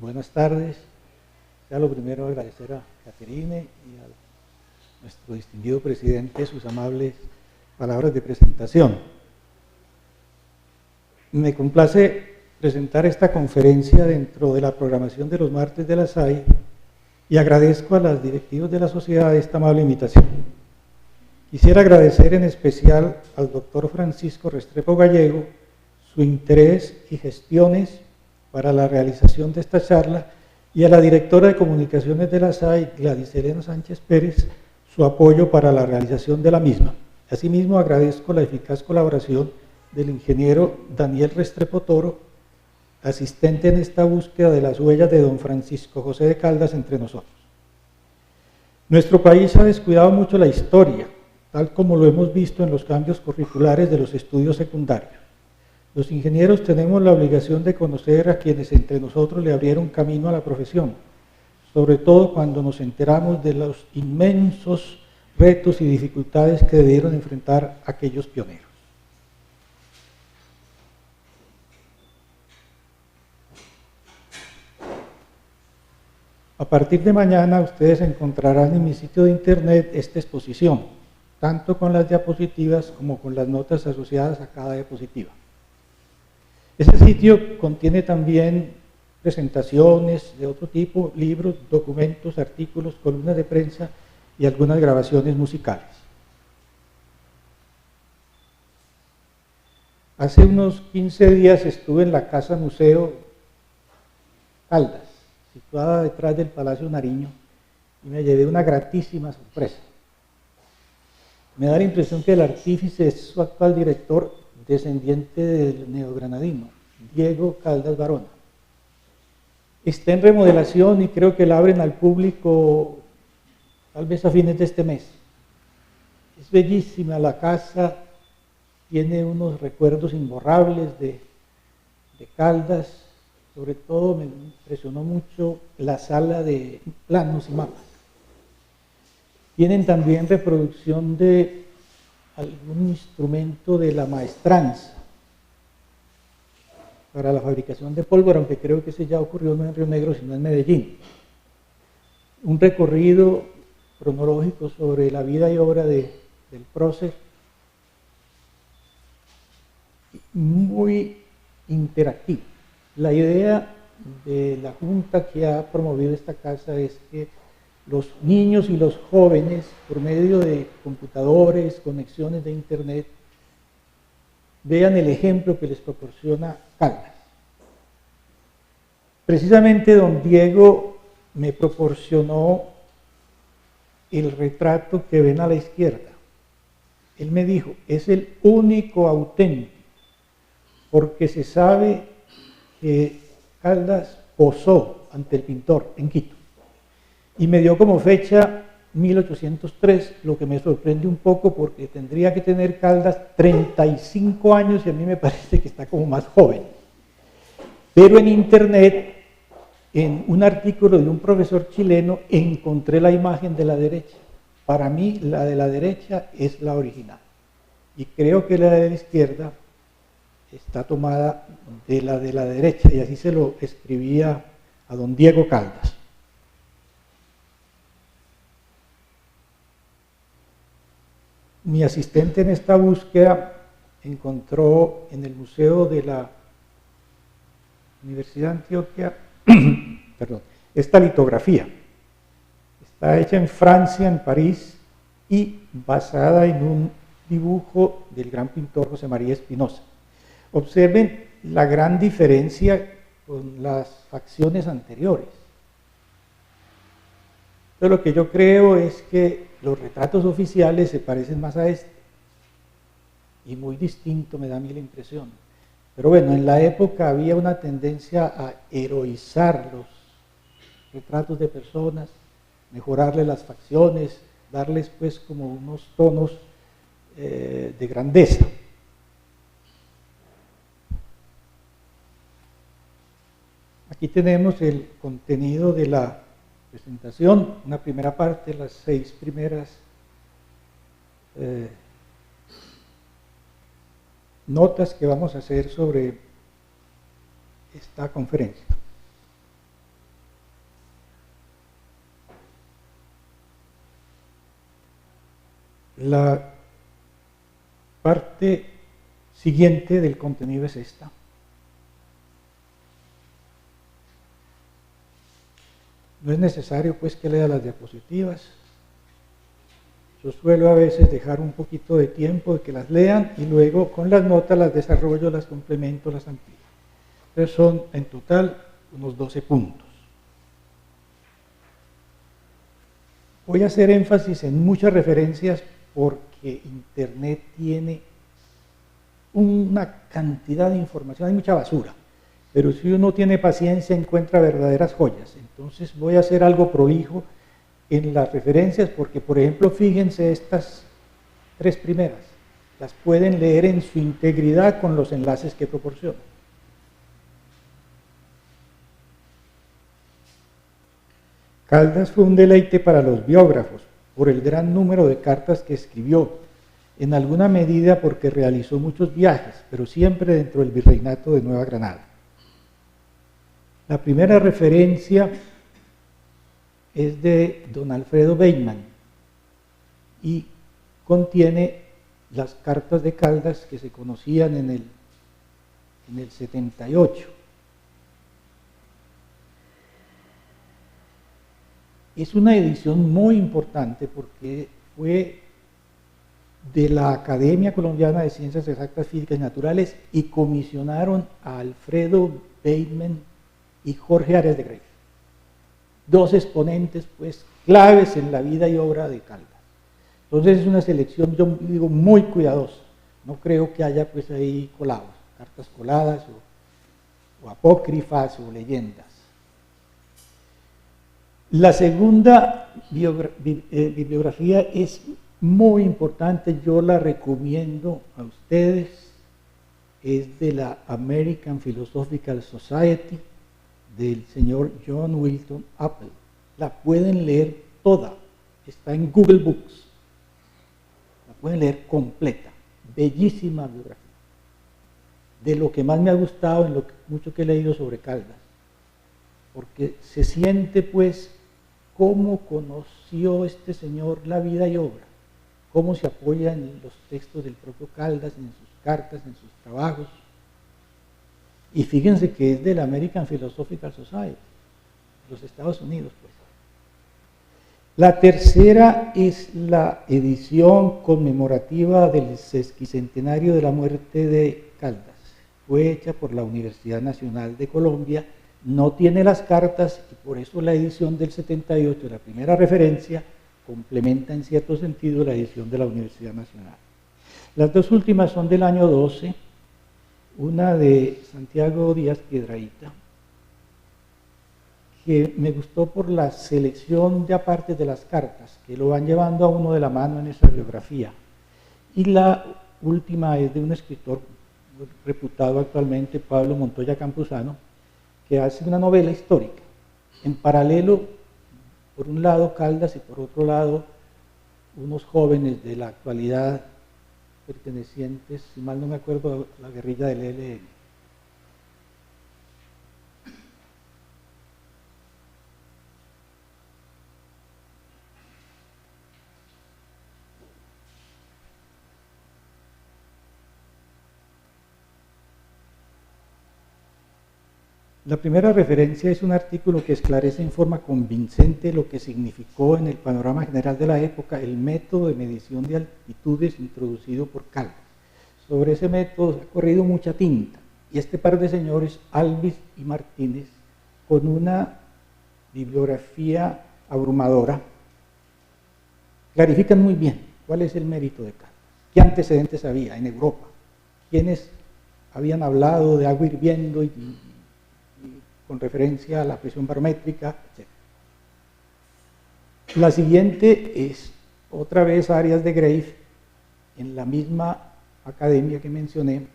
Buenas tardes. Sea lo primero agradecer a Caterine y a nuestro distinguido presidente sus amables palabras de presentación. Me complace presentar esta conferencia dentro de la programación de los martes de la SAI y agradezco a las directivos de la sociedad esta amable invitación. Quisiera agradecer en especial al doctor Francisco Restrepo Gallego su interés y gestiones para la realización de esta charla y a la directora de comunicaciones de la SAI, Gladys Elena Sánchez Pérez, su apoyo para la realización de la misma. Asimismo, agradezco la eficaz colaboración del ingeniero Daniel Restrepo Toro, asistente en esta búsqueda de las huellas de don Francisco José de Caldas entre nosotros. Nuestro país ha descuidado mucho la historia, tal como lo hemos visto en los cambios curriculares de los estudios secundarios. Los ingenieros tenemos la obligación de conocer a quienes entre nosotros le abrieron camino a la profesión, sobre todo cuando nos enteramos de los inmensos retos y dificultades que debieron enfrentar aquellos pioneros. A partir de mañana ustedes encontrarán en mi sitio de internet esta exposición, tanto con las diapositivas como con las notas asociadas a cada diapositiva. Ese sitio contiene también presentaciones de otro tipo, libros, documentos, artículos, columnas de prensa y algunas grabaciones musicales. Hace unos 15 días estuve en la Casa Museo Caldas, situada detrás del Palacio Nariño, y me llevé una gratísima sorpresa. Me da la impresión que el artífice es su actual director, descendiente del neogranadino, Diego Caldas Barona. Está en remodelación y creo que la abren al público tal vez a fines de este mes. Es bellísima la casa, tiene unos recuerdos imborrables de Caldas. Sobre todo me impresionó mucho la sala de planos y mapas. Tienen también reproducción de algún instrumento de la maestranza para la fabricación de pólvora, aunque creo que ese ya ocurrió no en Río Negro, sino en Medellín. Un recorrido cronológico sobre la vida y obra del prócer, muy interactivo. La idea de la junta que ha promovido esta casa es que los niños y los jóvenes, por medio de computadores, conexiones de internet, vean el ejemplo que les proporciona Caldas. Precisamente don Diego me proporcionó el retrato que ven a la izquierda. Él me dijo, es el único auténtico, porque se sabe que Caldas posó ante el pintor en Quito y me dio como fecha 1803, lo que me sorprende un poco porque tendría que tener Caldas 35 años y a mí me parece que está como más joven. Pero en internet, en un artículo de un profesor chileno, encontré la imagen de la derecha. Para mí la de la derecha es la original y creo que la de la izquierda está tomada de la derecha, y así se lo escribía a don Diego Caldas. Mi asistente en esta búsqueda encontró en el Museo de la Universidad de Antioquia esta litografía. Está hecha en Francia, en París, y basada en un dibujo del gran pintor José María Espinosa. Observen la gran diferencia con las facciones anteriores. Entonces, lo que yo creo es que los retratos oficiales se parecen más a este, y muy distinto me da a mí la impresión. Pero bueno, en la época había una tendencia a heroizar los retratos de personas, mejorarles las facciones, darles pues como unos tonos de grandeza. Aquí tenemos el contenido de la presentación, una primera parte, las 6 primeras notas que vamos a hacer sobre esta conferencia. La parte siguiente del contenido es esta. No es necesario pues que lea las diapositivas. Yo suelo a veces dejar un poquito de tiempo de que las lean y luego con las notas las desarrollo, las complemento, las amplío. Entonces son en total unos 12 puntos. Voy a hacer énfasis en muchas referencias porque Internet tiene una cantidad de información, hay mucha basura, pero si uno tiene paciencia encuentra verdaderas joyas. Entonces voy a hacer algo prolijo en las referencias porque, por ejemplo, fíjense estas 3 primeras, las pueden leer en su integridad con los enlaces que proporciono. Caldas fue un deleite para los biógrafos por el gran número de cartas que escribió, en alguna medida porque realizó muchos viajes, pero siempre dentro del virreinato de Nueva Granada. La primera referencia es de don Alfredo Bateman y contiene las cartas de Caldas que se conocían en el 78. Es una edición muy importante porque fue de la Academia Colombiana de Ciencias Exactas, Físicas y Naturales y comisionaron a Alfredo Bateman y Jorge Arias de Grey, 2 exponentes pues claves en la vida y obra de Caldas. Entonces es una selección, yo digo, muy cuidadosa. No creo que haya pues ahí colados, cartas coladas o apócrifas o leyendas. La segunda bibliografía es muy importante, yo la recomiendo a ustedes, es de la American Philosophical Society del señor John Wilton Apple. La pueden leer toda, está en Google Books, la pueden leer completa, bellísima biografía. De lo que más me ha gustado en lo mucho que he leído sobre Caldas, porque se siente pues cómo conoció este señor la vida y obra, cómo se apoya en los textos del propio Caldas, en sus cartas, en sus trabajos. Y fíjense que es de la American Philosophical Society, los Estados Unidos, pues. La tercera es la edición conmemorativa del sesquicentenario de la muerte de Caldas. Fue hecha por la Universidad Nacional de Colombia, no tiene las cartas y por eso la edición del 78, la primera referencia, complementa en cierto sentido la edición de la Universidad Nacional. Las 2 últimas son del año 12, una de Santiago Díaz Piedrahíta, que me gustó por la selección de apartes de las cartas, que lo van llevando a uno de la mano en esa biografía. Y la última es de un escritor reputado actualmente, Pablo Montoya Campuzano, que hace una novela histórica. En paralelo, por un lado Caldas y por otro lado unos jóvenes de la actualidad pertenecientes, si mal no me acuerdo, a la guerrilla del ELN. La primera referencia es un artículo que esclarece en forma convincente lo que significó en el panorama general de la época el método de medición de altitudes introducido por Caldas. Sobre ese método se ha corrido mucha tinta y este par de señores, Alvis y Martínez, con una bibliografía abrumadora, clarifican muy bien cuál es el mérito de Caldas, qué antecedentes había en Europa, quiénes habían hablado de agua hirviendo y con referencia a la presión barométrica, etc. La siguiente es otra vez Arias de Grey, en la misma academia que mencioné,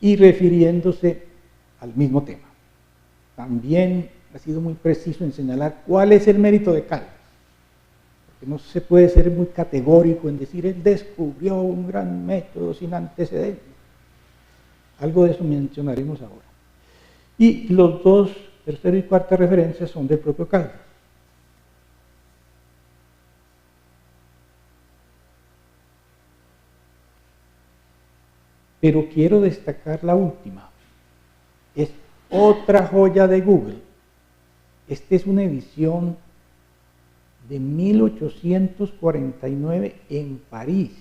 y refiriéndose al mismo tema. También ha sido muy preciso en señalar cuál es el mérito de Caldas, porque no se puede ser muy categórico en decir él descubrió un gran método sin antecedentes. Algo de eso mencionaremos ahora. Y los 2, tercera y cuarta referencias son del propio Caldas. pero quiero destacar la última. Es otra joya de Google. Esta es una edición de 1849 en París,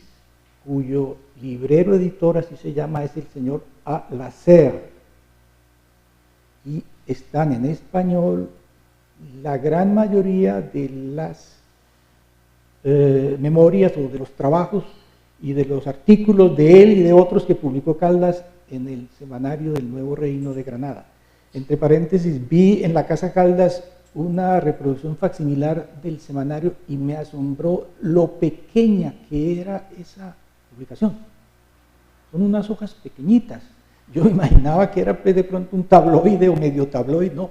cuyo librero editor, así se llama, es el señor A. Lasserre. Y están en español la gran mayoría de las memorias o de los trabajos y de los artículos de él y de otros que publicó Caldas en el semanario del Nuevo Reino de Granada. Entre paréntesis, vi en la Casa Caldas una reproducción facsimilar del semanario y me asombró lo pequeña que era esa publicación. Son unas hojas pequeñitas. Yo imaginaba que era de pronto un tabloide o medio tabloide, no.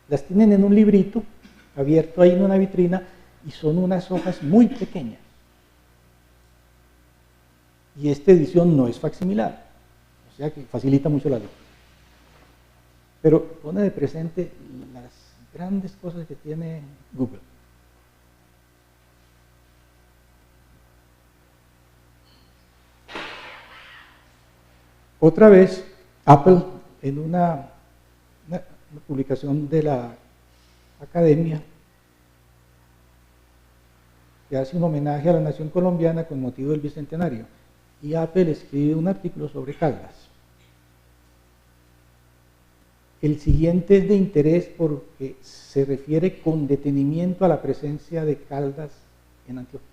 Las tienen en un librito abierto ahí en una vitrina y son unas hojas muy pequeñas. Y esta edición no es facsimilar, o sea que facilita mucho la lectura. Pero pone de presente las grandes cosas que tiene Google. Otra vez, Apple, en una publicación de la Academia, que hace un homenaje a la nación colombiana con motivo del Bicentenario, y Apple escribe un artículo sobre Caldas. El siguiente es de interés porque se refiere con detenimiento a la presencia de Caldas en Antioquia,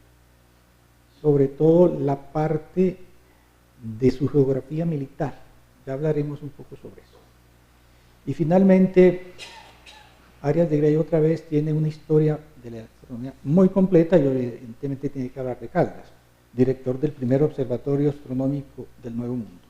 sobre todo la parte de su geografía militar. Ya hablaremos un poco sobre eso. Y finalmente, Arias de Grey otra vez tiene una historia de la astronomía muy completa y evidentemente tiene que hablar de Caldas, director del primer observatorio astronómico del Nuevo Mundo.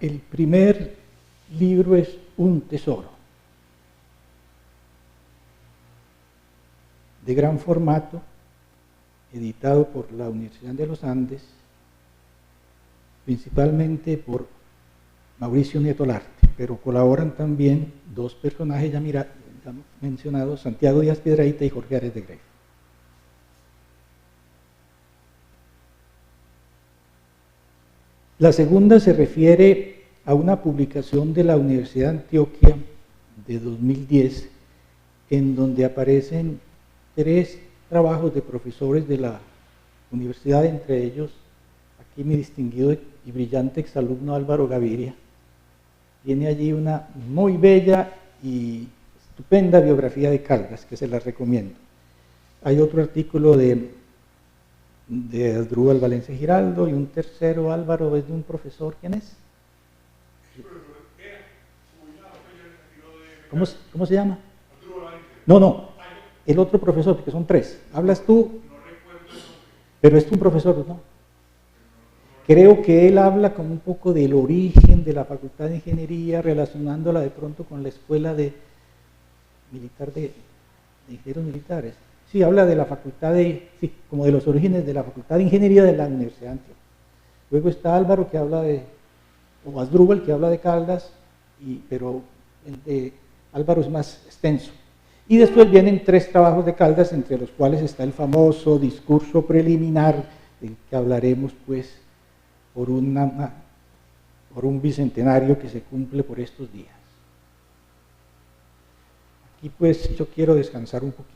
El primer libro es un tesoro, de gran formato, editado por la Universidad de los Andes, principalmente por Mauricio Nieto Larte, pero colaboran también dos personajes ya mencionados, Santiago Díaz Piedrahita y Jorge Arias de Grey. La segunda se refiere a una publicación de la Universidad de Antioquia de 2010, en donde aparecen 3 trabajos de profesores de la universidad, entre ellos aquí mi distinguido y brillante exalumno Álvaro Gaviria. Tiene allí una muy bella y estupenda biografía de Caldas, que se las recomiendo. Hay otro artículo de Asdrúbal Valencia Giraldo y un tercero, Álvaro, es de un profesor. ¿Quién es? ¿Cómo se llama? No, el otro profesor, porque son 3. ¿Hablas tú? Pero es un profesor, ¿no? Creo que él habla como un poco del origen de la Facultad de Ingeniería, relacionándola de pronto con la Escuela de Ingenieros Militares. Sí, habla de la facultad como de los orígenes de la Facultad de Ingeniería de la Universidad de Antioquia. Luego está Álvaro, que habla o Asdrúbal, que habla de Caldas, pero el de Álvaro es más extenso. Y después vienen 3 trabajos de Caldas, entre los cuales está el famoso discurso preliminar, del que hablaremos pues por un bicentenario que se cumple por estos días. Aquí pues yo quiero descansar un poquito.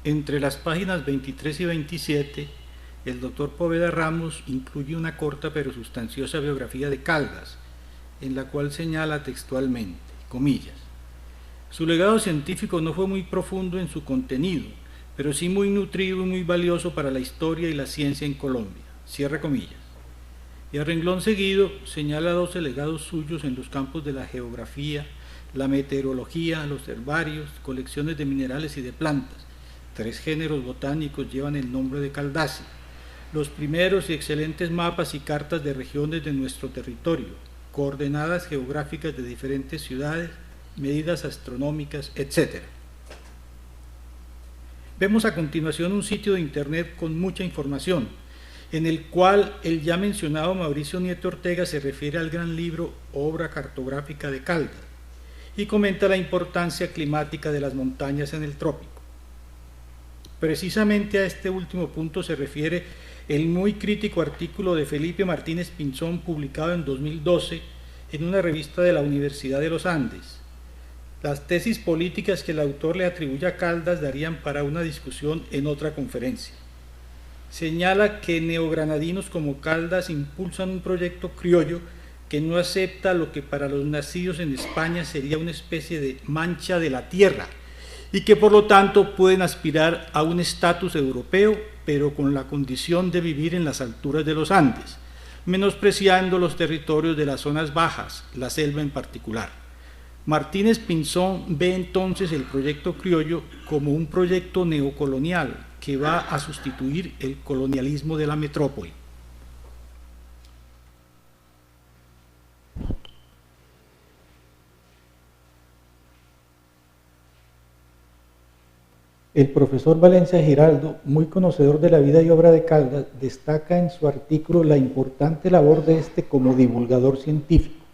Entre las páginas 23 y 27, el doctor Poveda Ramos incluye una corta pero sustanciosa biografía de Caldas, en la cual señala textualmente, comillas, su legado científico no fue muy profundo en su contenido, pero sí muy nutrido y muy valioso para la historia y la ciencia en Colombia, cierra comillas. Y a renglón seguido señala 12 legados suyos en los campos de la geografía, la meteorología, los herbarios, colecciones de minerales y de plantas. 3 géneros botánicos llevan el nombre de Caldácea, los primeros y excelentes mapas y cartas de regiones de nuestro territorio, coordenadas geográficas de diferentes ciudades, medidas astronómicas, etc. Vemos a continuación un sitio de internet con mucha información, en el cual el ya mencionado Mauricio Nieto Ortega se refiere al gran libro Obra cartográfica de Caldas y comenta la importancia climática de las montañas en el trópico. Precisamente a este último punto se refiere el muy crítico artículo de Felipe Martínez Pinzón publicado en 2012 en una revista de la Universidad de los Andes. Las tesis políticas que el autor le atribuye a Caldas darían para una discusión en otra conferencia. Señala que neogranadinos como Caldas impulsan un proyecto criollo que no acepta lo que para los nacidos en España sería una especie de mancha de la tierra y que por lo tanto pueden aspirar a un estatus europeo, pero con la condición de vivir en las alturas de los Andes, menospreciando los territorios de las zonas bajas, la selva en particular. Martínez Pinzón ve entonces el proyecto criollo como un proyecto neocolonial que va a sustituir el colonialismo de la metrópoli. El profesor Valencia Giraldo, muy conocedor de la vida y obra de Caldas, destaca en su artículo la importante labor de este como divulgador científico.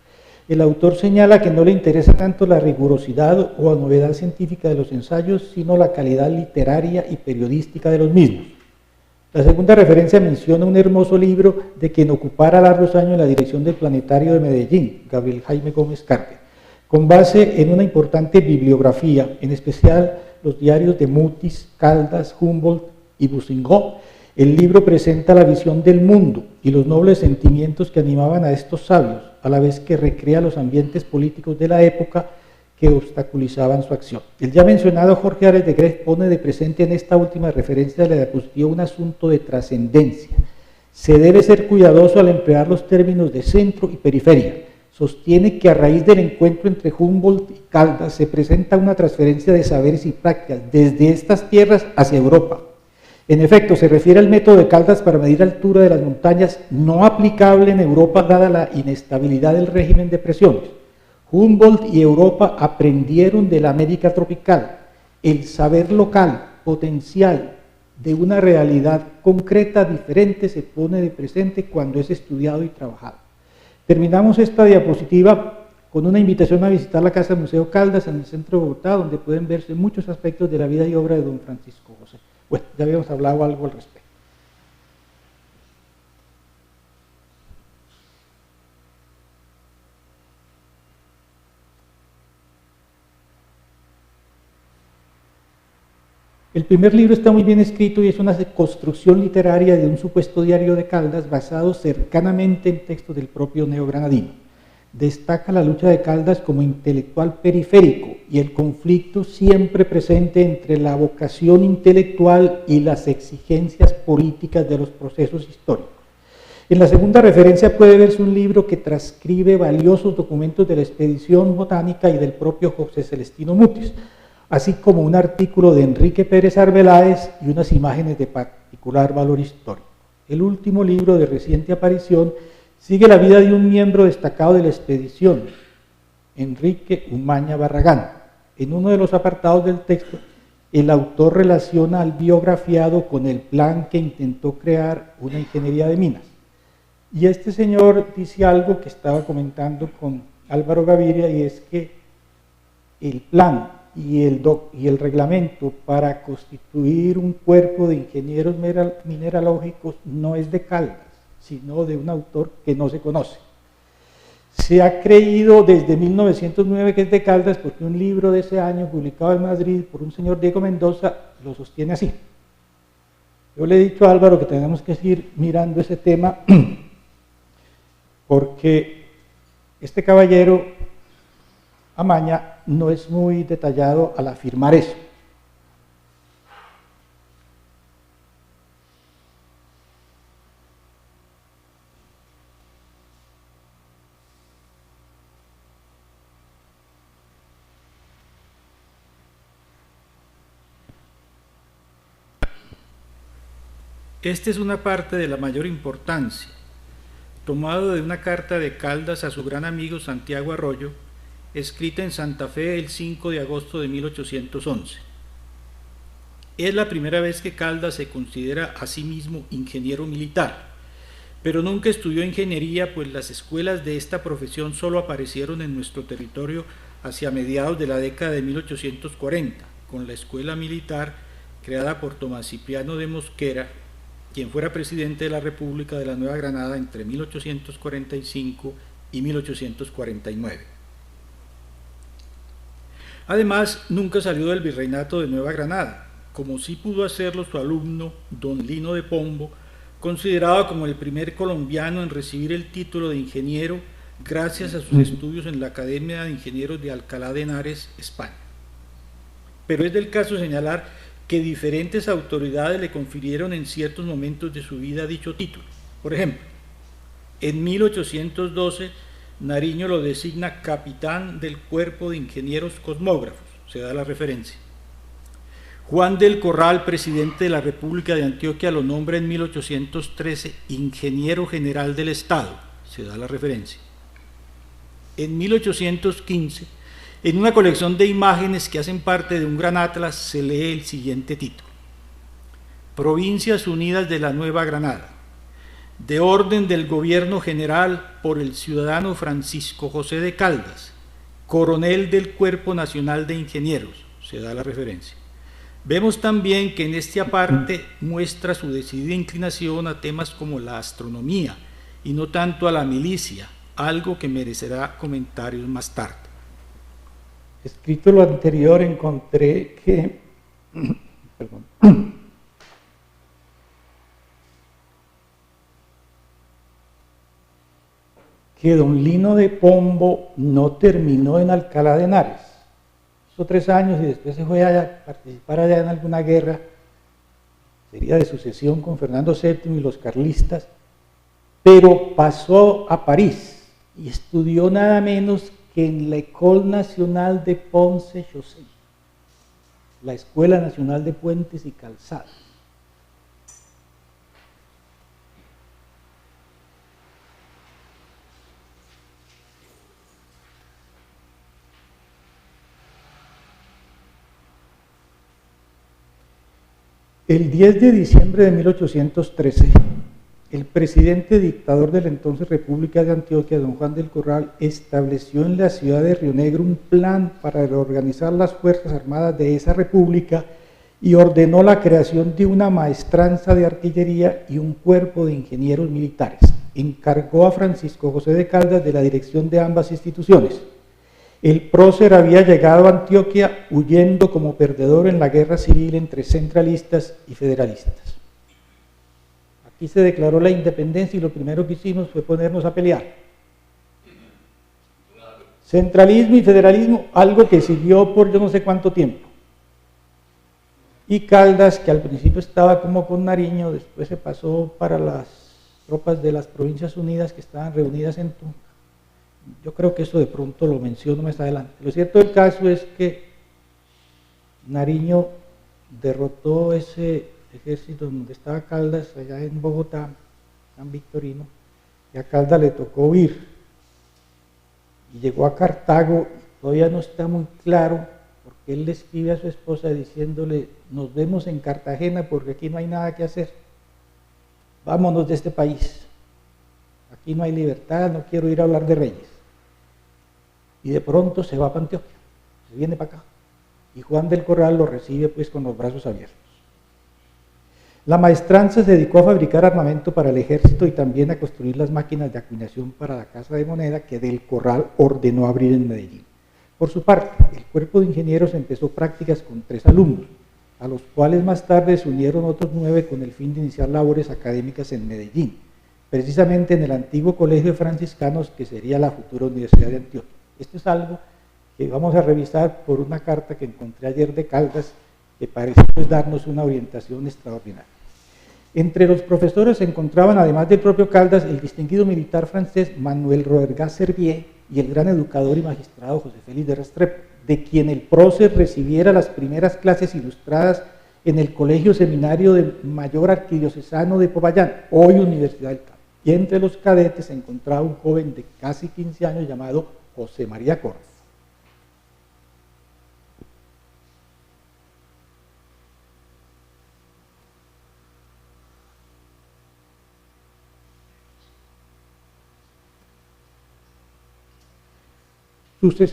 El autor señala que no le interesa tanto la rigurosidad o la novedad científica de los ensayos, sino la calidad literaria y periodística de los mismos. La segunda referencia menciona un hermoso libro de quien ocupara largos años la dirección del Planetario de Medellín, Gabriel Jaime Gómez Carpe, con base en una importante bibliografía, en especial los diarios de Mutis, Caldas, Humboldt y Bousingot. El libro presenta la visión del mundo y los nobles sentimientos que animaban a estos sabios, a la vez que recrea los ambientes políticos de la época que obstaculizaban su acción. El ya mencionado Jorge Ares de Grez pone de presente en esta última referencia de la diapositiva un asunto de trascendencia. Se debe ser cuidadoso al emplear los términos de centro y periferia. Sostiene que a raíz del encuentro entre Humboldt y Caldas se presenta una transferencia de saberes y prácticas desde estas tierras hacia Europa. En efecto, se refiere al método de Caldas para medir la altura de las montañas, no aplicable en Europa dada la inestabilidad del régimen de presiones. Humboldt y Europa aprendieron de la América tropical. El saber local, potencial, de una realidad concreta diferente se pone de presente cuando es estudiado y trabajado. Terminamos esta diapositiva con una invitación a visitar la Casa Museo Caldas en el centro de Bogotá, donde pueden verse muchos aspectos de la vida y obra de don Francisco José. Bueno, ya habíamos hablado algo al respecto. El primer libro está muy bien escrito y es una construcción literaria de un supuesto diario de Caldas basado cercanamente en textos del propio neogranadino. Destaca la lucha de Caldas como intelectual periférico y el conflicto siempre presente entre la vocación intelectual y las exigencias políticas de los procesos históricos. En la segunda referencia puede verse un libro que transcribe valiosos documentos de la expedición botánica y del propio José Celestino Mutis, así como un artículo de Enrique Pérez Arbeláez y unas imágenes de particular valor histórico. El último libro de reciente aparición sigue la vida de un miembro destacado de la expedición, Enrique Umaña Barragán. En uno de los apartados del texto, el autor relaciona al biografiado con el plan que intentó crear una ingeniería de minas. Y este señor dice algo que estaba comentando con Álvaro Gaviria, y es que el plan y el reglamento para constituir un cuerpo de ingenieros mineralógicos no es de Caldas, sino de un autor que no se conoce. Se ha creído desde 1909 que es de Caldas porque un libro de ese año, publicado en Madrid por un señor Diego Mendoza, lo sostiene así. Yo le he dicho a Álvaro que tenemos que seguir mirando ese tema porque este caballero Amaña no es muy detallado al afirmar eso. Esta es una parte de la mayor importancia, tomado de una carta de Caldas a su gran amigo Santiago Arroyo, escrita en Santa Fe el 5 de agosto de 1811. Es la primera vez que Caldas se considera a sí mismo ingeniero militar, pero nunca estudió ingeniería, pues las escuelas de esta profesión solo aparecieron en nuestro territorio hacia mediados de la década de 1840, con la escuela militar creada por Tomás Cipriano de Mosquera, quien fuera presidente de la República de la Nueva Granada entre 1845 y 1849. Además, nunca salió del virreinato de Nueva Granada, como sí pudo hacerlo su alumno, don Lino de Pombo, considerado como el primer colombiano en recibir el título de ingeniero gracias a sus estudios en la Academia de Ingenieros de Alcalá de Henares, España. Pero es del caso señalar que diferentes autoridades le confirieron en ciertos momentos de su vida dicho título. Por ejemplo, en 1812 Nariño lo designa capitán del Cuerpo de Ingenieros Cosmógrafos, se da la referencia. Juan del Corral, presidente de la República de Antioquia, lo nombra en 1813 ingeniero general del Estado, se da la referencia. En 1815, en una colección de imágenes que hacen parte de un gran atlas, se lee el siguiente título: Provincias Unidas de la Nueva Granada, de orden del Gobierno General por el ciudadano Francisco José de Caldas, coronel del Cuerpo Nacional de Ingenieros, se da la referencia. Vemos también que en esta parte muestra su decidida inclinación a temas como la astronomía y no tanto a la milicia, algo que merecerá comentarios más tarde. Escrito lo anterior, encontré que que don Lino de Pombo no terminó en Alcalá de Henares. Hizo 3 años y después se fue a participar allá en alguna guerra, sería de sucesión con Fernando VII y los carlistas, pero pasó a París y estudió nada menos que en la École Nationale de Ponts et Chaussées, la Escuela Nacional de Puentes y Calzadas. El 10 de diciembre de 1813, el presidente dictador de la entonces República de Antioquia, don Juan del Corral, estableció en la ciudad de Río Negro un plan para reorganizar las Fuerzas Armadas de esa república y ordenó la creación de una maestranza de artillería y un cuerpo de ingenieros militares. Encargó a Francisco José de Caldas de la dirección de ambas instituciones. El prócer había llegado a Antioquia huyendo como perdedor en la guerra civil entre centralistas y federalistas. Aquí se declaró la independencia y lo primero que hicimos fue ponernos a pelear. Centralismo y federalismo, algo que siguió por yo no sé cuánto tiempo. Y Caldas, que al principio estaba como con Nariño, después se pasó para las tropas de las Provincias Unidas que estaban reunidas en Tunja. Yo creo que eso de pronto lo menciono más adelante. Lo cierto del caso es que Nariño derrotó ese ejército donde estaba Caldas, allá en Bogotá, San Victorino, y a Caldas le tocó huir. Y llegó a Cartago, y todavía no está muy claro, porque él le escribe a su esposa diciéndole: nos vemos en Cartagena porque aquí no hay nada que hacer. Vámonos de este país. Aquí no hay libertad, no quiero ir a hablar de reyes. Y de pronto se va para Antioquia, se viene para acá. Y Juan del Corral lo recibe pues con los brazos abiertos. La maestranza se dedicó a fabricar armamento para el ejército y también a construir las máquinas de acuñación para la Casa de Moneda que del Corral ordenó abrir en Medellín. Por su parte, el cuerpo de ingenieros empezó prácticas con 3 alumnos, a los cuales más tarde se unieron otros 9 con el fin de iniciar labores académicas en Medellín, precisamente en el antiguo colegio de franciscanos que sería la futura Universidad de Antioquia. Esto es algo que vamos a revisar por una carta que encontré ayer de Caldas, que parece pues darnos una orientación extraordinaria. Entre los profesores se encontraban, además del propio Caldas, el distinguido militar francés Manuel Roergas Servier y el gran educador y magistrado José Félix de Restrepo, de quien el prócer recibiera las primeras clases ilustradas en el Colegio Seminario de Mayor Arquidiocesano de Popayán, hoy Universidad del Cabo. Y entre los cadetes se encontraba un joven de casi 15 años llamado José María Córdoba.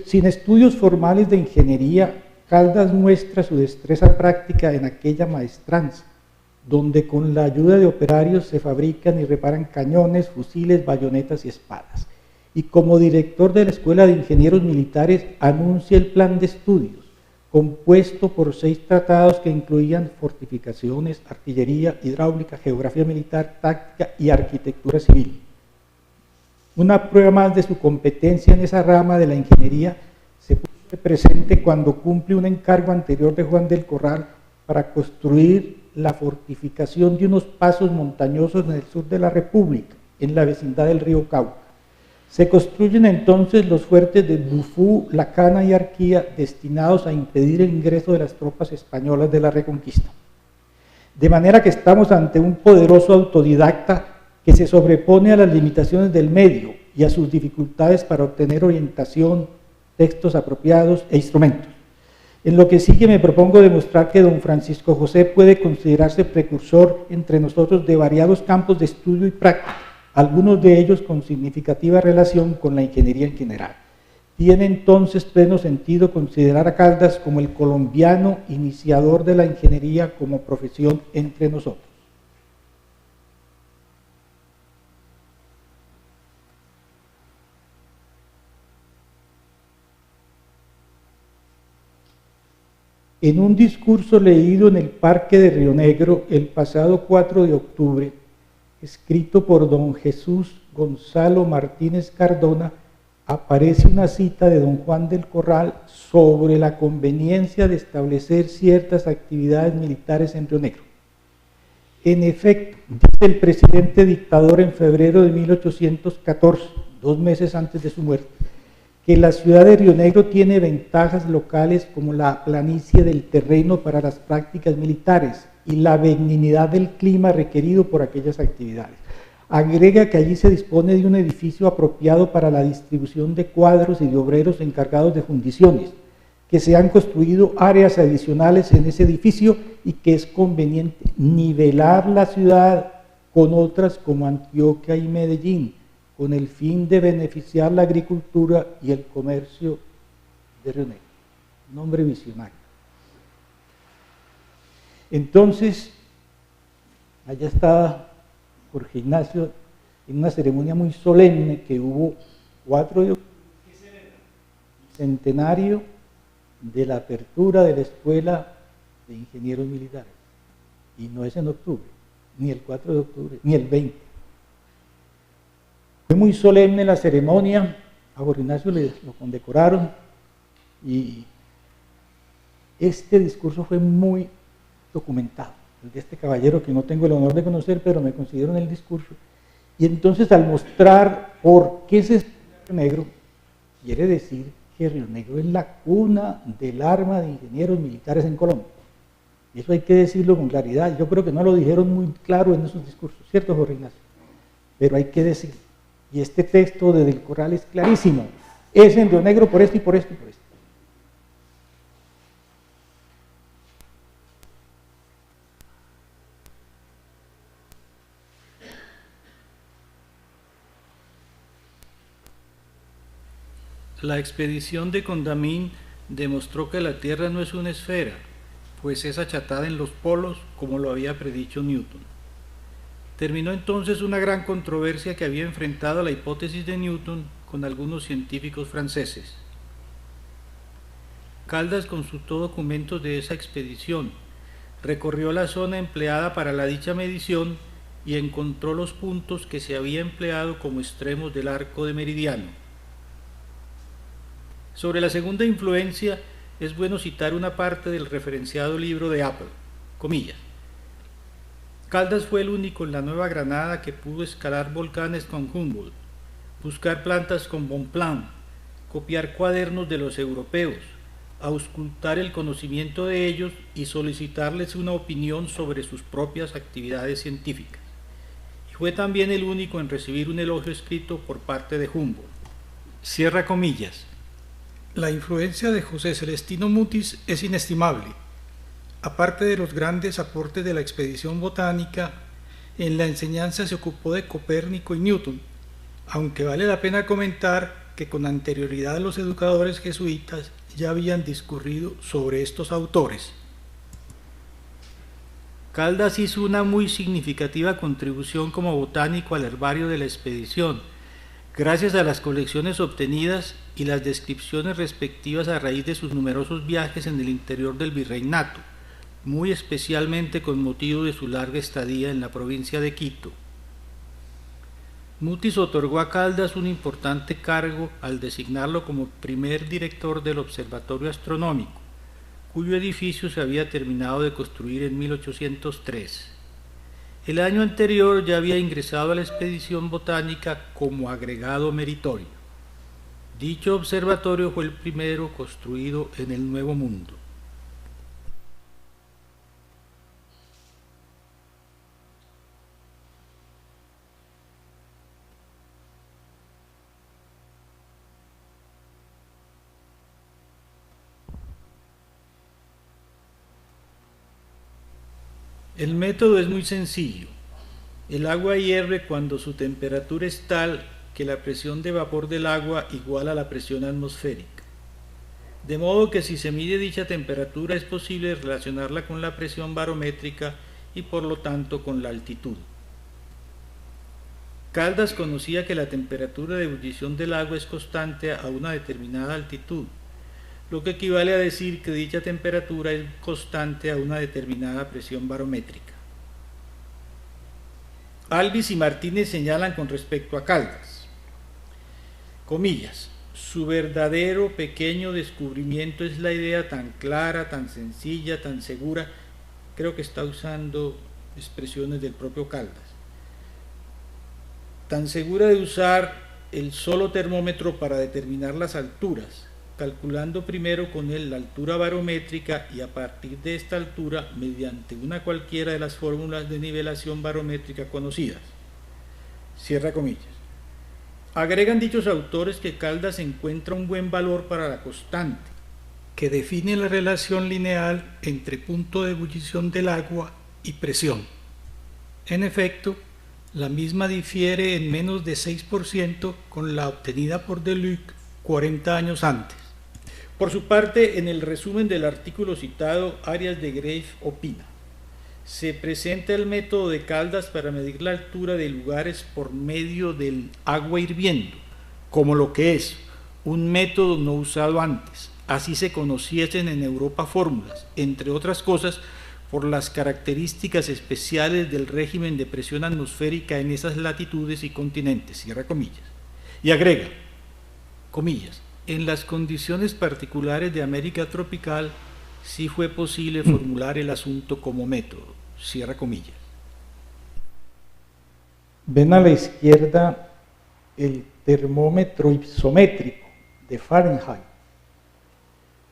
Sin estudios formales de ingeniería, Caldas muestra su destreza práctica en aquella maestranza, donde con la ayuda de operarios se fabrican y reparan cañones, fusiles, bayonetas y espadas. Y como director de la Escuela de Ingenieros Militares anuncia el plan de estudios, compuesto por 6 tratados que incluían fortificaciones, artillería, hidráulica, geografía militar, táctica y arquitectura civil. Una prueba más de su competencia en esa rama de la ingeniería se puso presente cuando cumple un encargo anterior de Juan del Corral para construir la fortificación de unos pasos montañosos en el sur de la República, en la vecindad del río Cauca. Se construyen entonces los fuertes de Bufú, La Cana y Arquía, destinados a impedir el ingreso de las tropas españolas de la Reconquista. De manera que estamos ante un poderoso autodidacta que se sobrepone a las limitaciones del medio y a sus dificultades para obtener orientación, textos apropiados e instrumentos. En lo que sigue me propongo demostrar que don Francisco José puede considerarse precursor entre nosotros de variados campos de estudio y práctica, algunos de ellos con significativa relación con la ingeniería en general. Tiene entonces pleno sentido considerar a Caldas como el colombiano iniciador de la ingeniería como profesión entre nosotros. En un discurso leído en el Parque de Río Negro el pasado 4 de octubre, escrito por don Jesús Gonzalo Martínez Cardona, aparece una cita de don Juan del Corral sobre la conveniencia de establecer ciertas actividades militares en Río Negro. En efecto, dice el presidente dictador en febrero de 1814, 2 meses antes de su muerte, que la ciudad de Río Negro tiene ventajas locales como la planicie del terreno para las prácticas militares y la benignidad del clima requerido por aquellas actividades. Agrega que allí se dispone de un edificio apropiado para la distribución de cuadros y de obreros encargados de fundiciones, que se han construido áreas adicionales en ese edificio y que es conveniente nivelar la ciudad con otras como Antioquia y Medellín, con el fin de beneficiar la agricultura y el comercio de Río Negro. Un hombre visionario. Entonces, allá estaba Jorge Ignacio en una ceremonia muy solemne que hubo 4 de octubre, centenario de la apertura de la Escuela de Ingenieros Militares. Y no es en octubre, ni el 4 de octubre, ni el 20. Fue muy solemne la ceremonia, a Jorge Ignacio lo condecoraron y este discurso fue muy documentado, el de este caballero que no tengo el honor de conocer, pero me considero en el discurso. Y entonces al mostrar por qué se estudia Río Negro, quiere decir que Río Negro es la cuna del arma de ingenieros militares en Colombia. Y eso hay que decirlo con claridad. Yo creo que no lo dijeron muy claro en esos discursos, ¿cierto, Jorge Ignacio? Pero hay que decirlo. Y este texto de Del Corral es clarísimo. Es en Río Negro por esto y por esto y por esto. La expedición de Condamine demostró que la Tierra no es una esfera, pues es achatada en los polos, como lo había predicho Newton. Terminó entonces una gran controversia que había enfrentado la hipótesis de Newton con algunos científicos franceses. Caldas consultó documentos de esa expedición, recorrió la zona empleada para la dicha medición y encontró los puntos que se había empleado como extremos del arco de meridiano. Sobre la segunda influencia, es bueno citar una parte del referenciado libro de Apple, comillas. Caldas fue el único en la Nueva Granada que pudo escalar volcanes con Humboldt, buscar plantas con Bonpland, copiar cuadernos de los europeos, auscultar el conocimiento de ellos y solicitarles una opinión sobre sus propias actividades científicas. Y fue también el único en recibir un elogio escrito por parte de Humboldt. Cierra comillas. La influencia de José Celestino Mutis es inestimable. Aparte de los grandes aportes de la expedición botánica, en la enseñanza se ocupó de Copérnico y Newton, aunque vale la pena comentar que con anterioridad los educadores jesuitas ya habían discurrido sobre estos autores. Caldas hizo una muy significativa contribución como botánico al herbario de la expedición, gracias a las colecciones obtenidas y las descripciones respectivas a raíz de sus numerosos viajes en el interior del virreinato, muy especialmente con motivo de su larga estadía en la provincia de Quito. Mutis otorgó a Caldas un importante cargo al designarlo como primer director del Observatorio Astronómico, cuyo edificio se había terminado de construir en 1803. El año anterior ya había ingresado a la expedición botánica como agregado meritorio. Dicho observatorio fue el primero construido en el Nuevo Mundo. El método es muy sencillo. El agua hierve cuando su temperatura es tal que la presión de vapor del agua iguala la presión atmosférica. De modo que si se mide dicha temperatura es posible relacionarla con la presión barométrica y por lo tanto con la altitud. Caldas conocía que la temperatura de ebullición del agua es constante a una determinada altitud, lo que equivale a decir que dicha temperatura es constante a una determinada presión barométrica. Alvis y Martínez señalan con respecto a Caldas, comillas, su verdadero pequeño descubrimiento es la idea tan clara, tan sencilla, tan segura, creo que está usando expresiones del propio Caldas, tan segura de usar el solo termómetro para determinar las alturas, calculando primero con él la altura barométrica y a partir de esta altura mediante una cualquiera de las fórmulas de nivelación barométrica conocidas. Cierra comillas. Agregan dichos autores que Caldas encuentra un buen valor para la constante, que define la relación lineal entre punto de ebullición del agua y presión. En efecto, la misma difiere en menos de 6% con la obtenida por Deluc 40 años antes. Por su parte, en el resumen del artículo citado, Arias de Grave opina: se presenta el método de Caldas para medir la altura de lugares por medio del agua hirviendo, como lo que es, un método no usado antes. Así se conociesen en Europa fórmulas, entre otras cosas, por las características especiales del régimen de presión atmosférica en esas latitudes y continentes, cierra comillas. Y agrega, comillas, en las condiciones particulares de América tropical, sí fue posible formular el asunto como método. Cierra comillas. Ven a la izquierda el termómetro ipsométrico de Fahrenheit.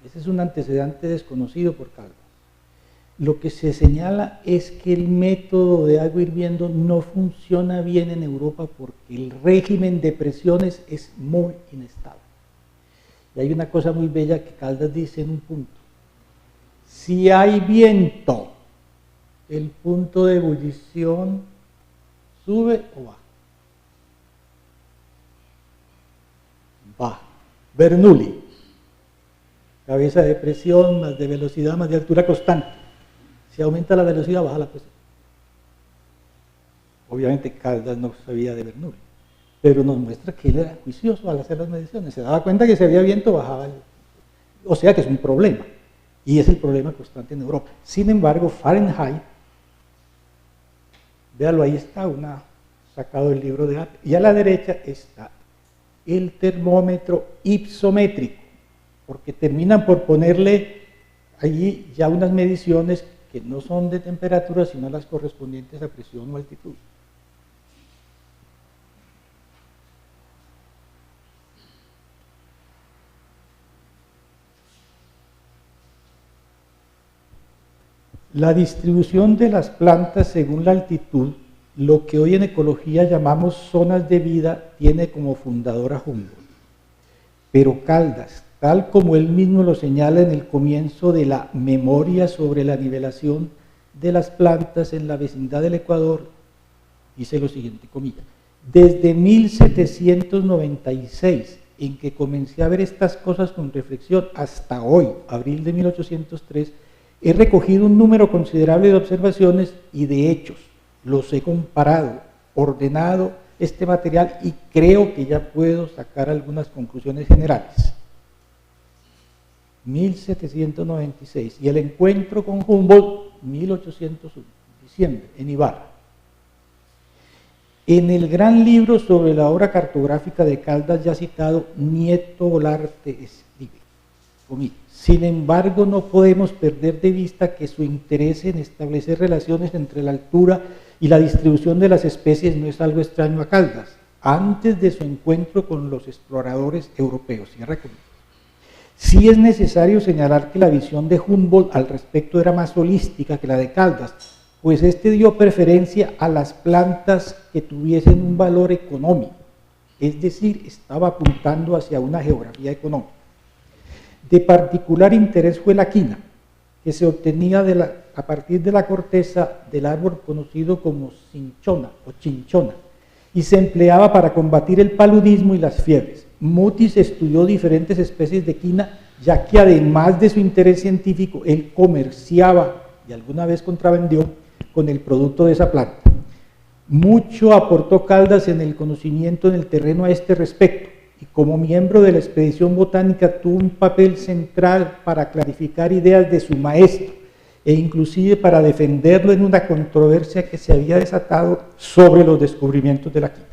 Ese es un antecedente desconocido por Caldas. Lo que se señala es que el método de agua hirviendo no funciona bien en Europa porque el régimen de presiones es muy inestable. Y hay una cosa muy bella que Caldas dice en un punto: si hay viento, el punto de ebullición sube o baja. Baja. Bernoulli, cabeza de presión, más de velocidad, más de altura constante. Si aumenta la velocidad, baja la presión. Obviamente Caldas no sabía de Bernoulli, pero nos muestra que él era juicioso al hacer las mediciones, se daba cuenta que si había viento bajaba, o sea que es un problema, y es el problema constante en Europa. Sin embargo, Fahrenheit, véalo, ahí está, sacado del libro de arte, y a la derecha está el termómetro ipsométrico, porque terminan por ponerle allí ya unas mediciones que no son de temperatura, sino las correspondientes a presión o altitud. La distribución de las plantas según la altitud, lo que hoy en ecología llamamos zonas de vida, tiene como fundador a Humboldt. Pero Caldas, tal como él mismo lo señala en el comienzo de la memoria sobre la nivelación de las plantas en la vecindad del Ecuador, dice lo siguiente, comillas: desde 1796 en que comencé a ver estas cosas con reflexión hasta hoy, abril de 1803, he recogido un número considerable de observaciones y de hechos. Los he comparado, ordenado este material y creo que ya puedo sacar algunas conclusiones generales. 1796 y el encuentro con Humboldt 1801, diciembre, en Ibarra. En el gran libro sobre la obra cartográfica de Caldas ya citado, Nieto Olarte escribe, comillas, sin embargo no podemos perder de vista que su interés en establecer relaciones entre la altura y la distribución de las especies no es algo extraño a Caldas, antes de su encuentro con los exploradores europeos. Cierra comillas. Sí es necesario señalar que la visión de Humboldt al respecto era más holística que la de Caldas, pues este dio preferencia a las plantas que tuviesen un valor económico, es decir, estaba apuntando hacia una geografía económica. De particular interés fue la quina, que se obtenía a partir de la corteza del árbol conocido como cinchona o chinchona, y se empleaba para combatir el paludismo y las fiebres. Mutis estudió diferentes especies de quina, ya que además de su interés científico, él comerciaba y alguna vez contravendió con el producto de esa planta. Mucho aportó Caldas en el conocimiento en el terreno a este respecto, y como miembro de la expedición botánica tuvo un papel central para clarificar ideas de su maestro, e inclusive para defenderlo en una controversia que se había desatado sobre los descubrimientos de la quina.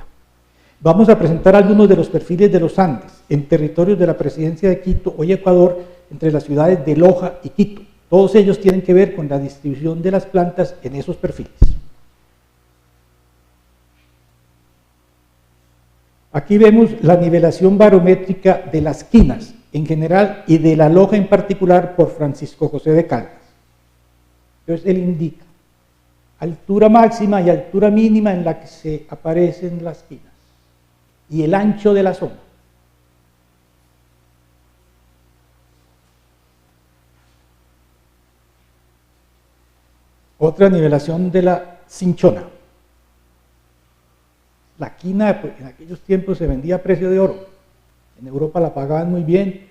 Vamos a presentar algunos de los perfiles de los Andes en territorios de la presidencia de Quito, hoy Ecuador, entre las ciudades de Loja y Quito. Todos ellos tienen que ver con la distribución de las plantas en esos perfiles. Aquí vemos la nivelación barométrica de las quinas en general y de la Loja en particular por Francisco José de Caldas. Entonces él indica altura máxima y altura mínima en la que se aparecen las quinas y el ancho de la zona. Otra nivelación de la cinchona. La quina pues, en aquellos tiempos se vendía a precio de oro. En Europa la pagaban muy bien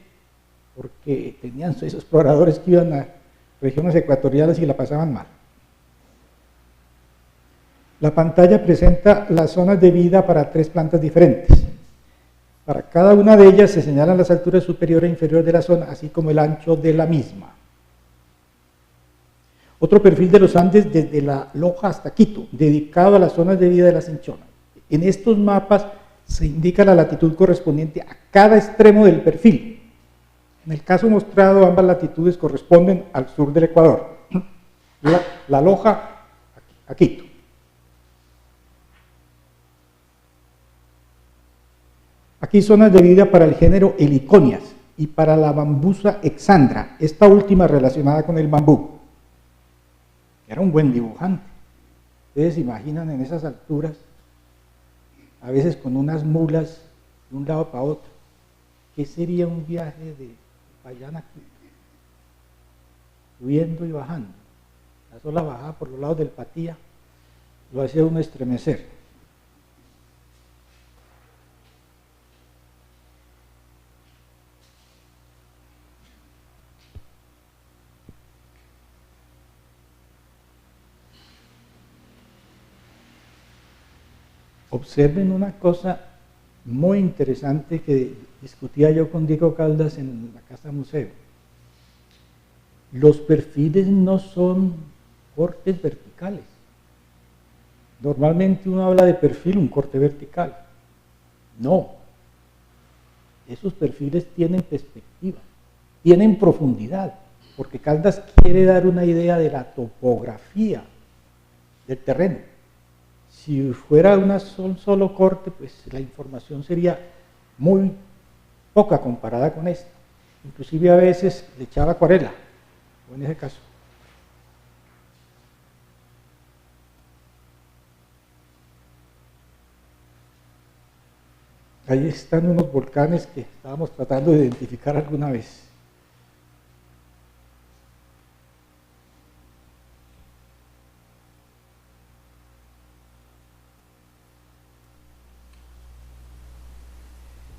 porque tenían esos exploradores que iban a regiones ecuatoriales y la pasaban mal. La pantalla presenta las zonas de vida para 3 plantas diferentes. Para cada una de ellas se señalan las alturas superior e inferior de la zona, así como el ancho de la misma. Otro perfil de los Andes desde la Loja hasta Quito, dedicado a las zonas de vida de la cinchona. En estos mapas se indica la latitud correspondiente a cada extremo del perfil. En el caso mostrado, ambas latitudes corresponden al sur del Ecuador. La Loja a Quito. Aquí zonas de vida para el género Heliconias y para la bambusa exandra, esta última relacionada con el bambú. Era un buen dibujante. Ustedes se imaginan en esas alturas, a veces con unas mulas de un lado para otro. ¿Qué sería un viaje de Payán a Quito? Subiendo y bajando. La sola bajada por los lados del Patía lo hacía uno estremecer. Observen una cosa muy interesante que discutía yo con Diego Caldas en la Casa Museo. Los perfiles no son cortes verticales. Normalmente uno habla de perfil, un corte vertical. No. Esos perfiles tienen perspectiva, tienen profundidad, porque Caldas quiere dar una idea de la topografía del terreno. Si fuera un solo corte, pues la información sería muy poca comparada con esta. Inclusive a veces le echaba acuarela, o en ese caso. Ahí están unos volcanes que estábamos tratando de identificar alguna vez.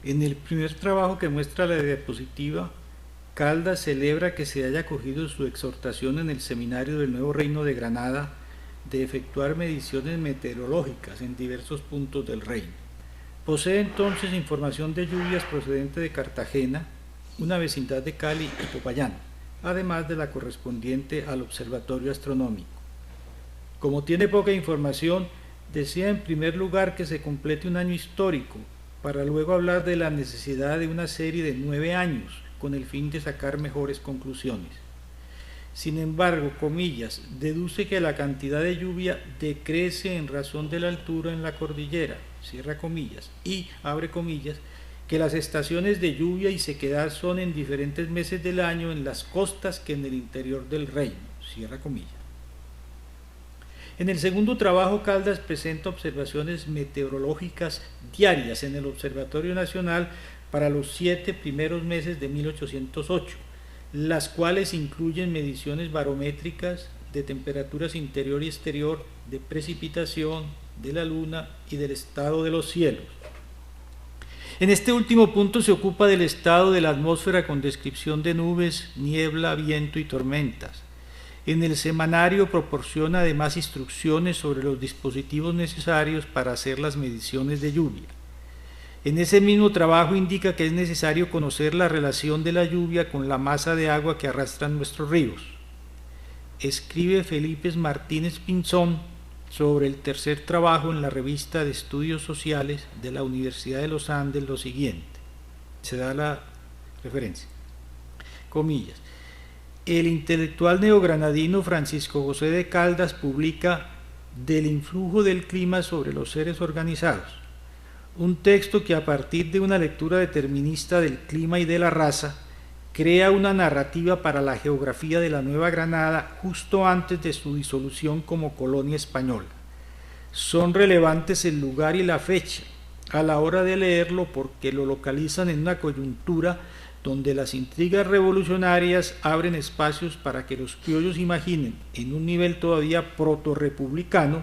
En el primer trabajo que muestra la diapositiva, Caldas celebra que se haya acogido su exhortación en el Seminario del Nuevo Reino de Granada de efectuar mediciones meteorológicas en diversos puntos del reino. Posee entonces información de lluvias procedente de Cartagena, una vecindad de Cali y Popayán, además de la correspondiente al observatorio astronómico. Como tiene poca información, desea en primer lugar que se complete un año histórico, para luego hablar de la necesidad de una serie de 9 años, con el fin de sacar mejores conclusiones. Sin embargo, comillas, deduce que la cantidad de lluvia decrece en razón de la altura en la cordillera, cierra comillas, y, abre comillas, que las estaciones de lluvia y sequedad son en diferentes meses del año en las costas que en el interior del reino, cierra comillas. En el segundo trabajo, Caldas presenta observaciones meteorológicas diarias en el Observatorio Nacional para los 7 primeros meses de 1808, las cuales incluyen mediciones barométricas de temperaturas interior y exterior, de precipitación, de la luna y del estado de los cielos. En este último punto se ocupa del estado de la atmósfera con descripción de nubes, niebla, viento y tormentas. En el semanario proporciona además instrucciones sobre los dispositivos necesarios para hacer las mediciones de lluvia. En ese mismo trabajo indica que es necesario conocer la relación de la lluvia con la masa de agua que arrastran nuestros ríos. Escribe Felipe Martínez Pinzón sobre el tercer trabajo en la revista de Estudios Sociales de la Universidad de los Andes lo siguiente. Se da la referencia. Comillas. El intelectual neogranadino Francisco José de Caldas publica Del influjo del clima sobre los seres organizados, un texto que a partir de una lectura determinista del clima y de la raza, crea una narrativa para la geografía de la Nueva Granada justo antes de su disolución como colonia española. Son relevantes el lugar y la fecha a la hora de leerlo porque lo localizan en una coyuntura donde las intrigas revolucionarias abren espacios para que los criollos imaginen, en un nivel todavía proto-republicano,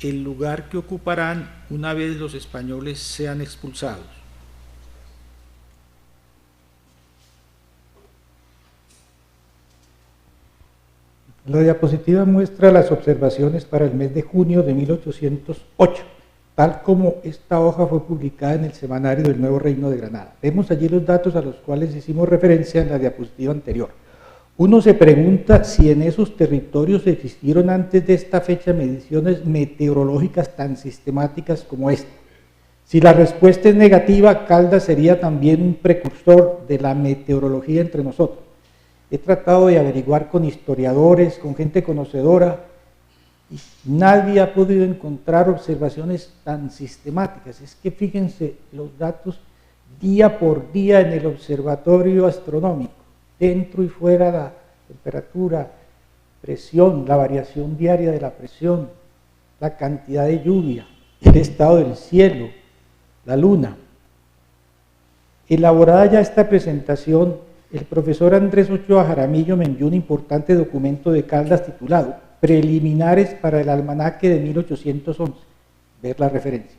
el lugar que ocuparán una vez los españoles sean expulsados. La diapositiva muestra las observaciones para el mes de junio de 1808, tal como esta hoja fue publicada en el Semanario del Nuevo Reino de Granada. Vemos allí los datos a los cuales hicimos referencia en la diapositiva anterior. Uno se pregunta si en esos territorios existieron antes de esta fecha mediciones meteorológicas tan sistemáticas como esta. Si la respuesta es negativa, Caldas sería también un precursor de la meteorología entre nosotros. He tratado de averiguar con historiadores, con gente conocedora, y nadie ha podido encontrar observaciones tan sistemáticas. Es que fíjense los datos día por día en el observatorio astronómico, dentro y fuera la temperatura, presión, la variación diaria de la presión, la cantidad de lluvia, el estado del cielo, la luna. Elaborada ya esta presentación, el profesor Andrés Ochoa Jaramillo me envió un importante documento de Caldas titulado Preliminares para el Almanaque de 1811, ver la referencia.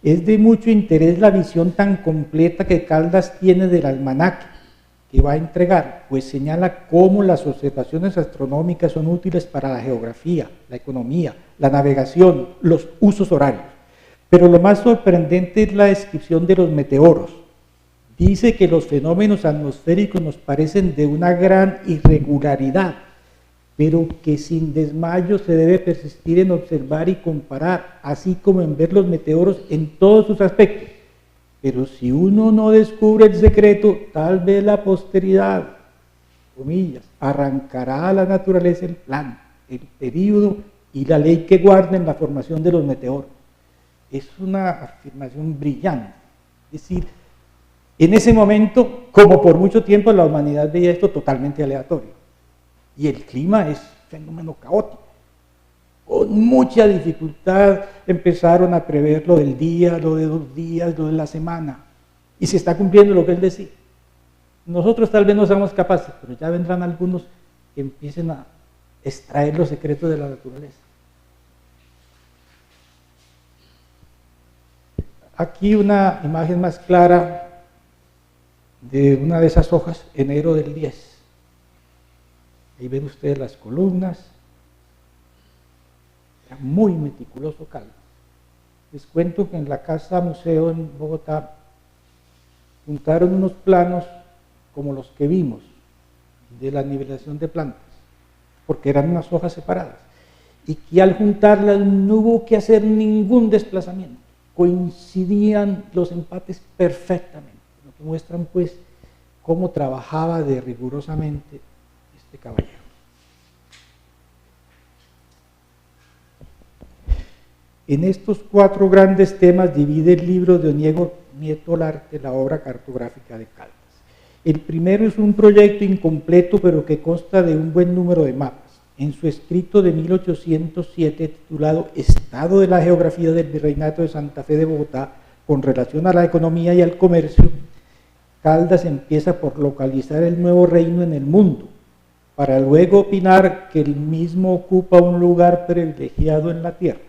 Es de mucho interés la visión tan completa que Caldas tiene del almanaque que va a entregar, pues señala cómo las observaciones astronómicas son útiles para la geografía, la economía, la navegación, los usos horarios. Pero lo más sorprendente es la descripción de los meteoros. Dice que los fenómenos atmosféricos nos parecen de una gran irregularidad, pero que sin desmayo se debe persistir en observar y comparar, así como en ver los meteoros en todos sus aspectos. Pero si uno no descubre el secreto, tal vez la posteridad, comillas, arrancará a la naturaleza el plan, el período y la ley que guarden la formación de los meteoros. Es una afirmación brillante. Es decir, en ese momento, como por mucho tiempo, la humanidad veía esto totalmente aleatorio. Y el clima es fenómeno caótico. Con mucha dificultad empezaron a prever lo del día, lo de 2 días, lo de la semana. Y se está cumpliendo lo que él decía. Nosotros tal vez no seamos capaces, pero ya vendrán algunos que empiecen a extraer los secretos de la naturaleza. Aquí una imagen más clara de una de esas hojas, enero del 10. Ahí ven ustedes las columnas. Era muy meticuloso Caldas. Les cuento que en la Casa Museo en Bogotá juntaron unos planos como los que vimos de la nivelación de plantas, porque eran unas hojas separadas, y que al juntarlas no hubo que hacer ningún desplazamiento, coincidían los empates perfectamente, lo que muestran pues cómo trabajaba de rigurosamente este caballero. En estos 4 grandes temas divide el libro de Oniego Nieto Olarte la obra cartográfica de Caldas. El primero es un proyecto incompleto, pero que consta de un buen número de mapas. En su escrito de 1807, titulado Estado de la Geografía del Virreinato de Santa Fe de Bogotá, con relación a la economía y al comercio, Caldas empieza por localizar el nuevo reino en el mundo, para luego opinar que el mismo ocupa un lugar privilegiado en la tierra.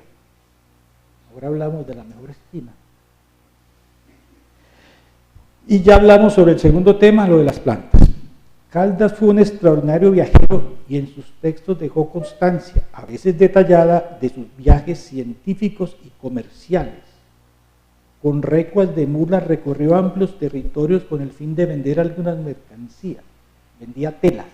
Ahora hablamos de la mejor esquina. Y ya hablamos sobre el segundo tema, lo de las plantas. Caldas fue un extraordinario viajero y en sus textos dejó constancia, a veces detallada, de sus viajes científicos y comerciales. Con recuas de mulas recorrió amplios territorios con el fin de vender algunas mercancías. Vendía telas.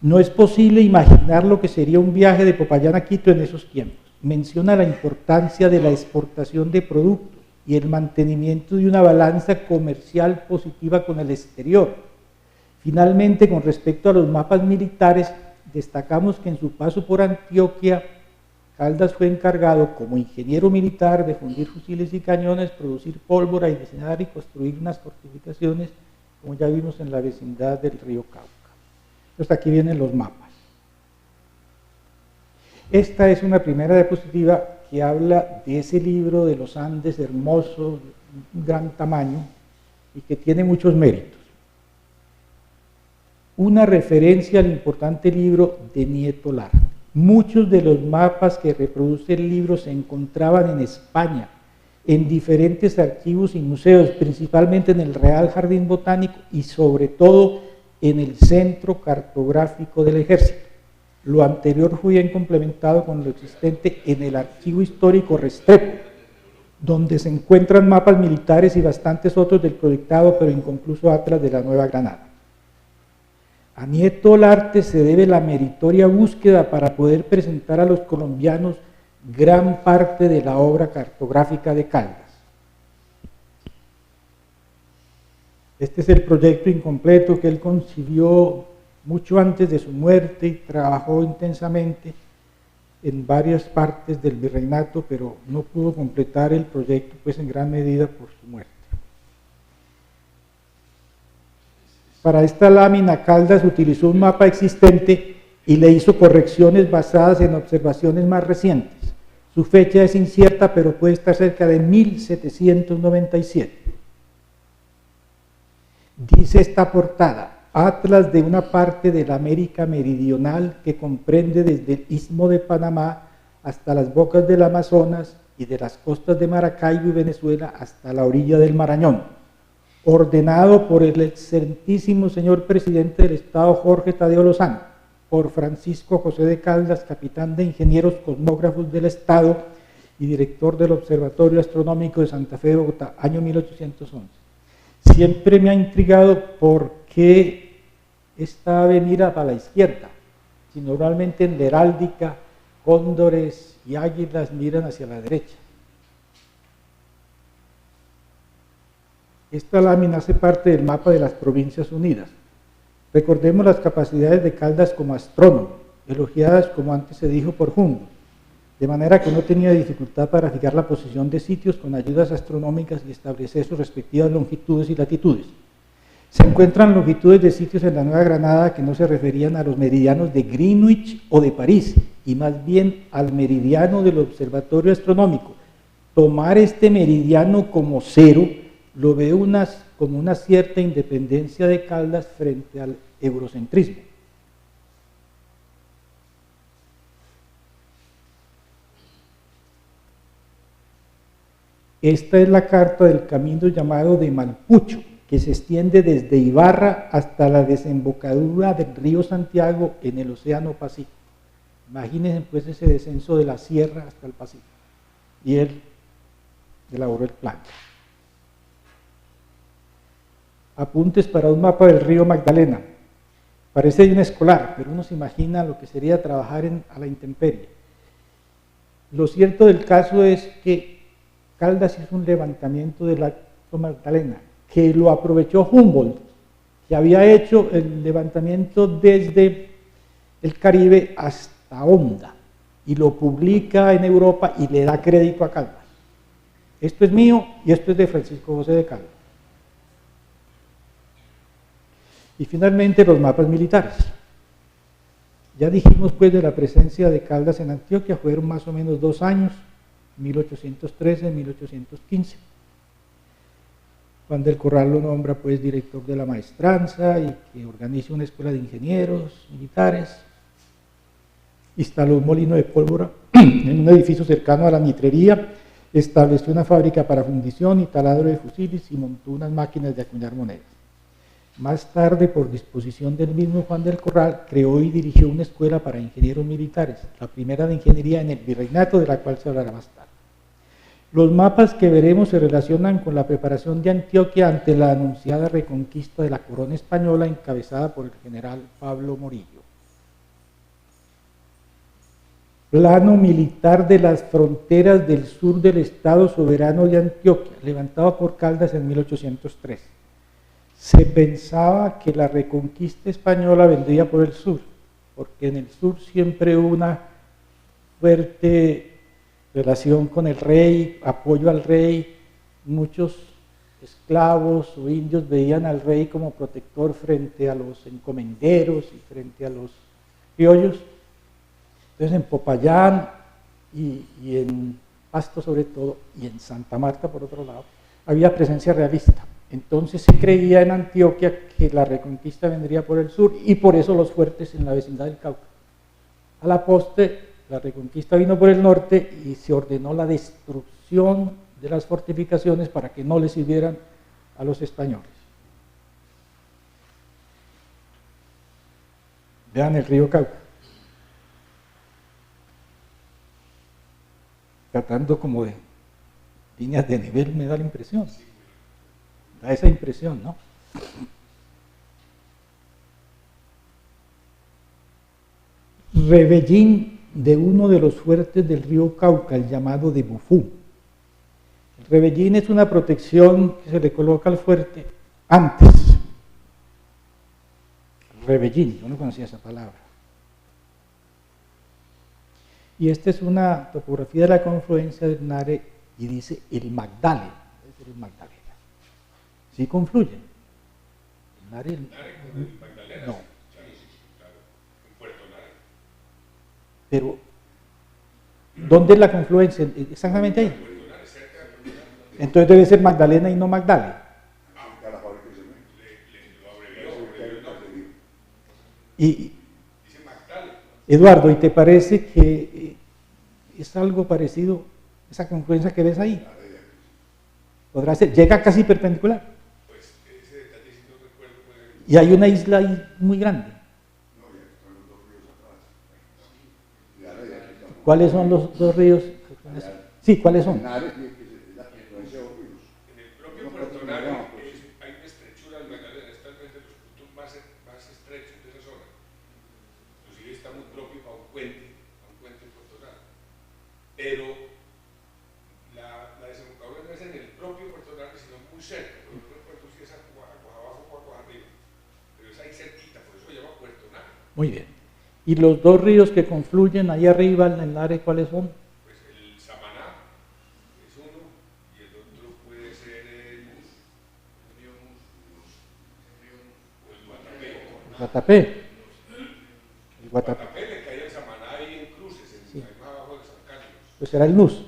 No es posible imaginar lo que sería un viaje de Popayán a Quito en esos tiempos. Menciona la importancia de la exportación de productos y el mantenimiento de una balanza comercial positiva con el exterior. Finalmente, con respecto a los mapas militares, destacamos que en su paso por Antioquia, Caldas fue encargado como ingeniero militar de fundir fusiles y cañones, producir pólvora y diseñar y construir unas fortificaciones, como ya vimos en la vecindad del río Cauca. Entonces aquí vienen los mapas. Esta es una primera diapositiva que habla de ese libro de los Andes hermoso, un gran tamaño y que tiene muchos méritos. Una referencia al importante libro de Nieto Olarte. Muchos de los mapas que reproduce el libro se encontraban en España, en diferentes archivos y museos, principalmente en el Real Jardín Botánico y sobre todo en el Centro Cartográfico del Ejército. Lo anterior fue bien complementado con lo existente en el Archivo Histórico Restrepo, donde se encuentran mapas militares y bastantes otros del proyectado pero inconcluso Atlas de la Nueva Granada. A Nieto Olarte se debe la meritoria búsqueda para poder presentar a los colombianos gran parte de la obra cartográfica de Caldas. Este es el proyecto incompleto que él concibió mucho antes de su muerte y trabajó intensamente en varias partes del virreinato, pero no pudo completar el proyecto pues en gran medida por su muerte. Para esta lámina Caldas utilizó un mapa existente y le hizo correcciones basadas en observaciones más recientes. Su fecha es incierta, pero puede estar cerca de 1797. Dice esta portada: Atlas de una parte de la América Meridional que comprende desde el Istmo de Panamá hasta las bocas del Amazonas y de las costas de Maracaibo y Venezuela hasta la orilla del Marañón, ordenado por el excelentísimo señor presidente del Estado Jorge Tadeo Lozano, por Francisco José de Caldas, capitán de ingenieros cosmógrafos del Estado y director del Observatorio Astronómico de Santa Fe de Bogotá, año 1811. Siempre me ha intrigado por qué esta ave mira para la izquierda, si normalmente en la heráldica cóndores y águilas miran hacia la derecha. Esta lámina hace parte del mapa de las Provincias Unidas. Recordemos las capacidades de Caldas como astrónomo, elogiadas, como antes se dijo, por Humboldt, de manera que no tenía dificultad para fijar la posición de sitios con ayudas astronómicas y establecer sus respectivas longitudes y latitudes. Se encuentran longitudes de sitios en la Nueva Granada que no se referían a los meridianos de Greenwich o de París, y más bien al meridiano del Observatorio Astronómico. Tomar este meridiano como cero lo ve como una cierta independencia de Caldas frente al eurocentrismo. Esta es la carta del camino llamado de Malpucho, que se extiende desde Ibarra hasta la desembocadura del río Santiago en el Océano Pacífico. Imagínense pues ese descenso de la sierra hasta el Pacífico. Y él elaboró el plan. Apuntes para un mapa del río Magdalena. Parece de un escolar, pero uno se imagina lo que sería trabajar a la intemperie. Lo cierto del caso es que Caldas hizo un levantamiento del río Magdalena, que lo aprovechó Humboldt, que había hecho el levantamiento desde el Caribe hasta Honda, y lo publica en Europa y le da crédito a Caldas. Esto es mío y esto es de Francisco José de Caldas. Y finalmente los mapas militares. Ya dijimos pues de la presencia de Caldas en Antioquia, fueron más o menos 2 años, 1813 y 1815. Juan del Corral lo nombra pues director de la maestranza y que organiza una escuela de ingenieros militares. Instaló un molino de pólvora en un edificio cercano a la nitrería, estableció una fábrica para fundición y taladro de fusiles y montó unas máquinas de acuñar monedas. Más tarde, por disposición del mismo Juan del Corral, creó y dirigió una escuela para ingenieros militares, la primera de ingeniería en el virreinato, de la cual se hablará más tarde. Los mapas que veremos se relacionan con la preparación de Antioquia ante la anunciada reconquista de la corona española encabezada por el general Pablo Morillo. Plano militar de las fronteras del sur del Estado soberano de Antioquia, levantado por Caldas en 1803. Se pensaba que la reconquista española vendría por el sur, porque en el sur siempre hubo una fuerte relación con el rey, apoyo al rey. Muchos esclavos o indios veían al rey como protector frente a los encomenderos y frente a los criollos. Entonces en Popayán y en Pasto sobre todo, y en Santa Marta por otro lado, había presencia realista. Entonces se creía en Antioquia que la reconquista vendría por el sur y por eso los fuertes en la vecindad del Cauca. A la postre, la reconquista vino por el norte y se ordenó la destrucción de las fortificaciones para que no les sirvieran a los españoles. Vean el río Cauca. Tratando como de líneas de nivel, me da la impresión. Da esa impresión, ¿no? Rebellín de uno de los fuertes del río Cauca, el llamado de Bufú. El rebellín es una protección que se le coloca al fuerte antes. Rebellín, yo no conocía esa palabra. Y esta es una topografía de la confluencia del Nare y dice el Magdalena, es el Magdalena. Sí confluyen. El Nare, no. Pero, ¿dónde es la confluencia? Exactamente ahí. Entonces debe ser Magdalena y no Magdalena. Y, Eduardo, ¿y te parece que es algo parecido esa confluencia que ves ahí? ¿Podrá ser? ¿Llega casi perpendicular? Y hay una isla ahí muy grande. ¿Cuáles son los 2 ríos? Sí, ¿cuáles son? En el propio Puerto Nare hay una estrechura del Magdalena, está entre los puntos más estrechos de esa zona. Inclusive está muy propio para un puente en Puerto Nare. Pero la desembocadura no es en el propio Puerto Nare, sino muy cerca. Por ejemplo, el puerto sí es a abajo o a arriba, pero es ahí cerquita, por eso se llama Puerto Nare. Muy bien. ¿Y los 2 ríos que confluyen ahí arriba en el Nare, cuáles son? Pues el Samaná es uno y el otro puede ser el Guatapé. El Guatapé le cae el Samaná ahí en Cruces, sí. Ahí más abajo de San Carlos. Pues será el Nus.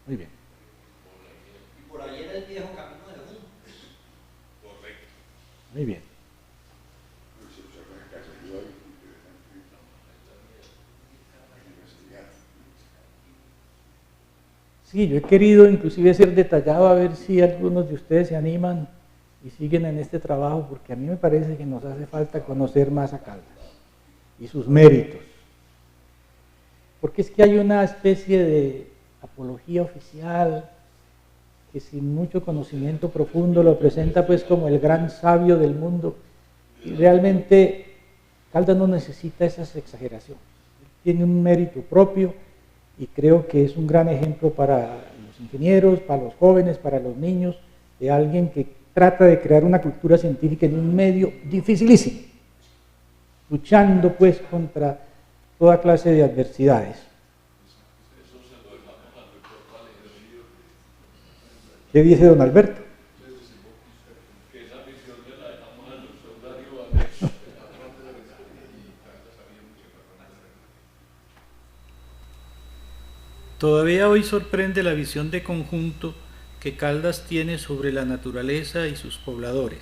Muy bien. Y por ahí era el viejo camino de Juntos. Correcto. Muy bien. Sí, yo he querido inclusive ser detallado a ver si algunos de ustedes se animan y siguen en este trabajo, porque a mí me parece que nos hace falta conocer más a Caldas y sus méritos. Porque es que hay una especie de apología oficial que sin mucho conocimiento profundo lo presenta pues como el gran sabio del mundo, y realmente Caldas no necesita esas exageraciones. Tiene un mérito propio y creo que es un gran ejemplo para los ingenieros, para los jóvenes, para los niños, de alguien que trata de crear una cultura científica en un medio dificilísimo, luchando pues contra toda clase de adversidades. ¿Qué dice don Alberto? Todavía hoy sorprende la visión de conjunto que Caldas tiene sobre la naturaleza y sus pobladores.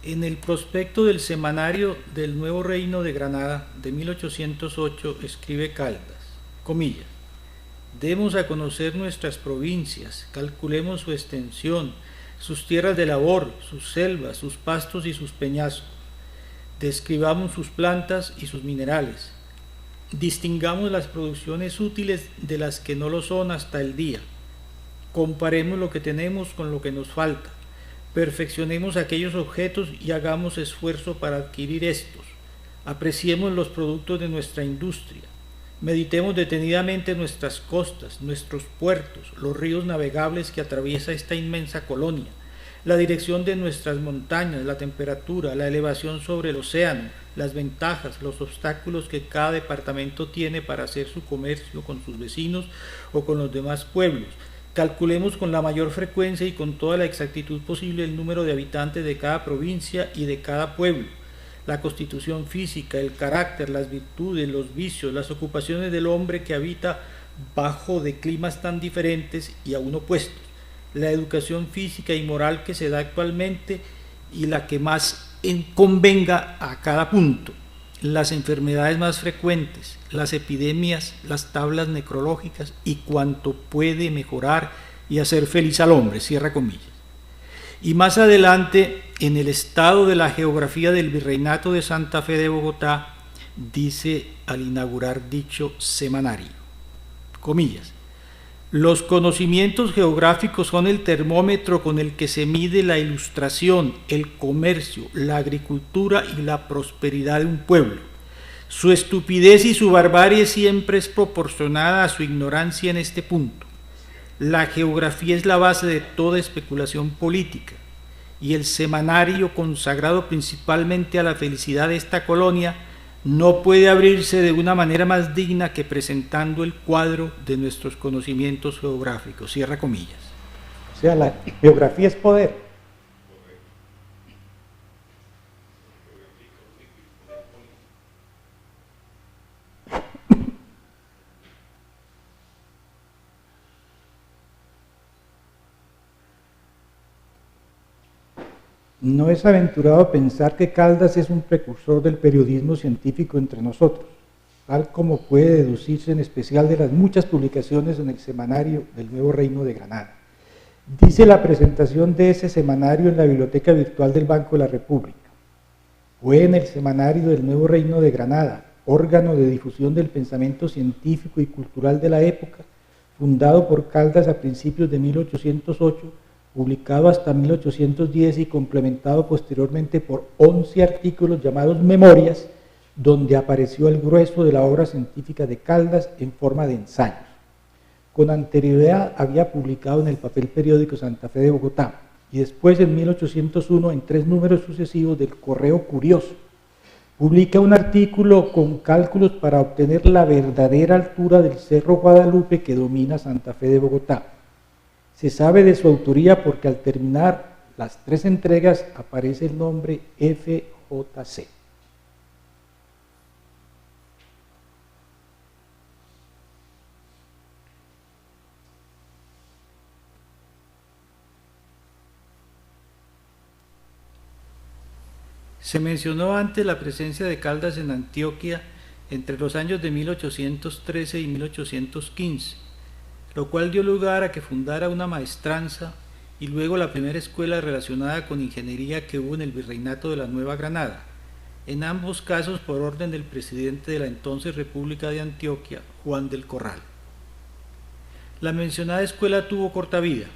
En el prospecto del semanario del Nuevo Reino de Granada de 1808 escribe Caldas, comillas, demos a conocer nuestras provincias, calculemos su extensión, sus tierras de labor, sus selvas, sus pastos y sus peñascos, describamos sus plantas y sus minerales, distingamos las producciones útiles de las que no lo son hasta el día, comparemos lo que tenemos con lo que nos falta, perfeccionemos aquellos objetos y hagamos esfuerzo para adquirir estos, apreciemos los productos de nuestra industria, meditemos detenidamente nuestras costas, nuestros puertos, los ríos navegables que atraviesa esta inmensa colonia, la dirección de nuestras montañas, la temperatura, la elevación sobre el océano, las ventajas, los obstáculos que cada departamento tiene para hacer su comercio con sus vecinos o con los demás pueblos. Calculemos con la mayor frecuencia y con toda la exactitud posible el número de habitantes de cada provincia y de cada pueblo, la constitución física, el carácter, las virtudes, los vicios, las ocupaciones del hombre que habita bajo de climas tan diferentes y aún opuestos, la educación física y moral que se da actualmente y la que más convenga a cada punto, las enfermedades más frecuentes, las epidemias, las tablas necrológicas y cuanto puede mejorar y hacer feliz al hombre, cierra comillas. Y más adelante, en el estado de la geografía del Virreinato de Santa Fe de Bogotá, dice al inaugurar dicho semanario, comillas, los conocimientos geográficos son el termómetro con el que se mide la ilustración, el comercio, la agricultura y la prosperidad de un pueblo. Su estupidez y su barbarie siempre es proporcionada a su ignorancia en este punto. La geografía es la base de toda especulación política, y el semanario consagrado principalmente a la felicidad de esta colonia no puede abrirse de una manera más digna que presentando el cuadro de nuestros conocimientos geográficos, cierra comillas. O sea, la geografía es poder. No es aventurado pensar que Caldas es un precursor del periodismo científico entre nosotros, tal como puede deducirse en especial de las muchas publicaciones en el semanario del Nuevo Reino de Granada. Dice la presentación de ese semanario en la biblioteca virtual del Banco de la República. Fue en el semanario del Nuevo Reino de Granada, órgano de difusión del pensamiento científico y cultural de la época, fundado por Caldas a principios de 1808, publicado hasta 1810 y complementado posteriormente por 11 artículos llamados Memorias, donde apareció el grueso de la obra científica de Caldas en forma de ensayos. Con anterioridad había publicado en el papel periódico Santa Fe de Bogotá y después en 1801 en 3 números sucesivos del Correo Curioso. Publica un artículo con cálculos para obtener la verdadera altura del Cerro Guadalupe que domina Santa Fe de Bogotá. Se sabe de su autoría porque al terminar las 3 entregas aparece el nombre FJC. Se mencionó antes la presencia de Caldas en Antioquia entre los años de 1813 y 1815. lo cual dio lugar a que fundara una maestranza y luego la primera escuela relacionada con ingeniería que hubo en el Virreinato de la Nueva Granada, en ambos casos por orden del presidente de la entonces República de Antioquia, Juan del Corral. La mencionada escuela tuvo corta vida.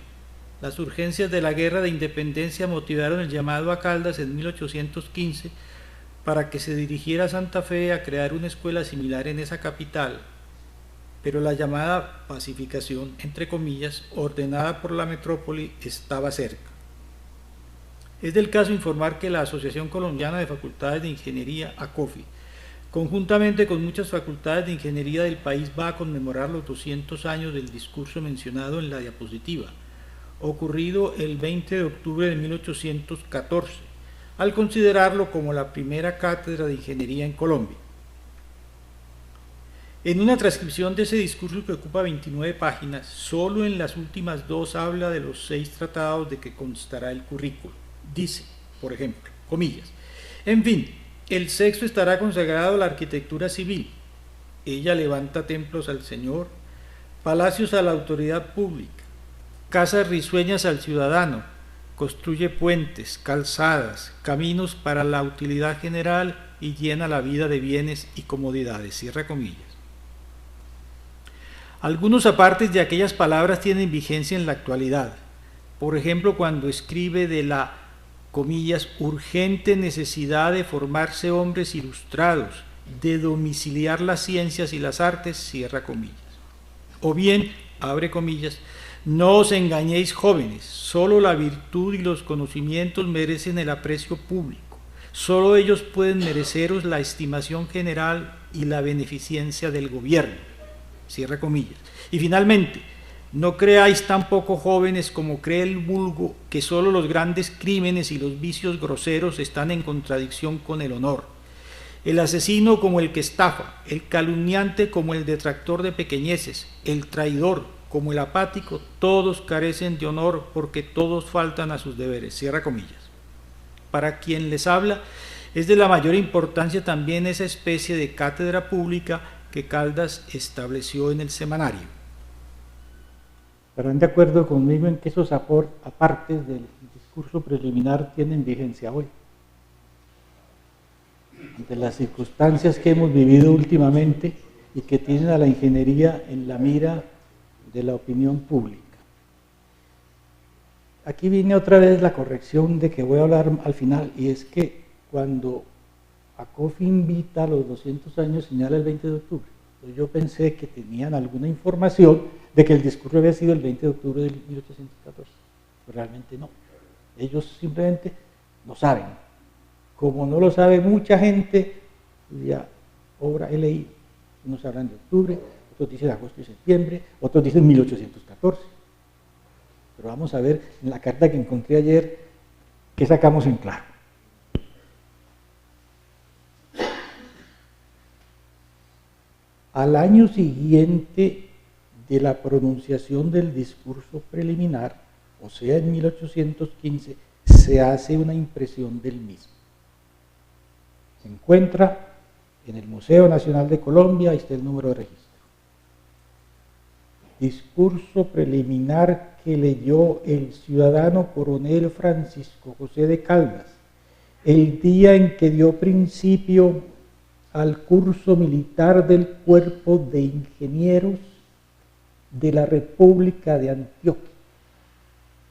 Las urgencias de la Guerra de Independencia motivaron el llamado a Caldas en 1815 para que se dirigiera a Santa Fe a crear una escuela similar en esa capital, pero la llamada pacificación, entre comillas, ordenada por la metrópoli, estaba cerca. Es del caso informar que la Asociación Colombiana de Facultades de Ingeniería, ACOFI, conjuntamente con muchas facultades de ingeniería del país, va a conmemorar los 200 años del discurso mencionado en la diapositiva, ocurrido el 20 de octubre de 1814, al considerarlo como la primera cátedra de ingeniería en Colombia. En una transcripción de ese discurso que ocupa 29 páginas, solo en las últimas 2 habla de los 6 tratados de que constará el currículo. Dice, por ejemplo, comillas, en fin, el sexto estará consagrado a la arquitectura civil. Ella levanta templos al Señor, palacios a la autoridad pública, casas risueñas al ciudadano, construye puentes, calzadas, caminos para la utilidad general y llena la vida de bienes y comodidades. Cierra comillas. Algunos apartes de aquellas palabras tienen vigencia en la actualidad. Por ejemplo, cuando escribe de la, comillas, urgente necesidad de formarse hombres ilustrados, de domiciliar las ciencias y las artes, cierra comillas. O bien, abre comillas, no os engañéis jóvenes, solo la virtud y los conocimientos merecen el aprecio público, solo ellos pueden mereceros la estimación general y la beneficencia del gobierno. Cierra comillas. Y finalmente, no creáis tampoco jóvenes como cree el vulgo que solo los grandes crímenes y los vicios groseros están en contradicción con el honor. El asesino como el que estafa, el calumniante como el detractor de pequeñeces, el traidor como el apático, todos carecen de honor porque todos faltan a sus deberes. Cierra comillas. Para quien les habla, es de la mayor importancia también esa especie de cátedra pública que Caldas estableció en el semanario. ¿Estarán de acuerdo conmigo en que esos apartes del discurso preliminar tienen vigencia hoy? Ante las circunstancias que hemos vivido últimamente y que tienen a la ingeniería en la mira de la opinión pública. Aquí viene otra vez la corrección de que voy a hablar al final, y es que cuando ACOFI invita a los 200 años, señala el 20 de octubre. Entonces yo pensé que tenían alguna información de que el discurso había sido el 20 de octubre de 1814. Pero realmente no. Ellos simplemente no saben. Como no lo sabe mucha gente, ya obra he leído. Unos hablan de octubre, otros dicen agosto y septiembre, otros dicen 1814. Pero vamos a ver en la carta que encontré ayer qué sacamos en claro. Al año siguiente de la pronunciación del discurso preliminar, o sea en 1815, se hace una impresión del mismo. Se encuentra en el Museo Nacional de Colombia, ahí está el número de registro. Discurso preliminar que leyó el ciudadano coronel Francisco José de Caldas, el día en que dio principio al curso militar del Cuerpo de Ingenieros de la República de Antioquia,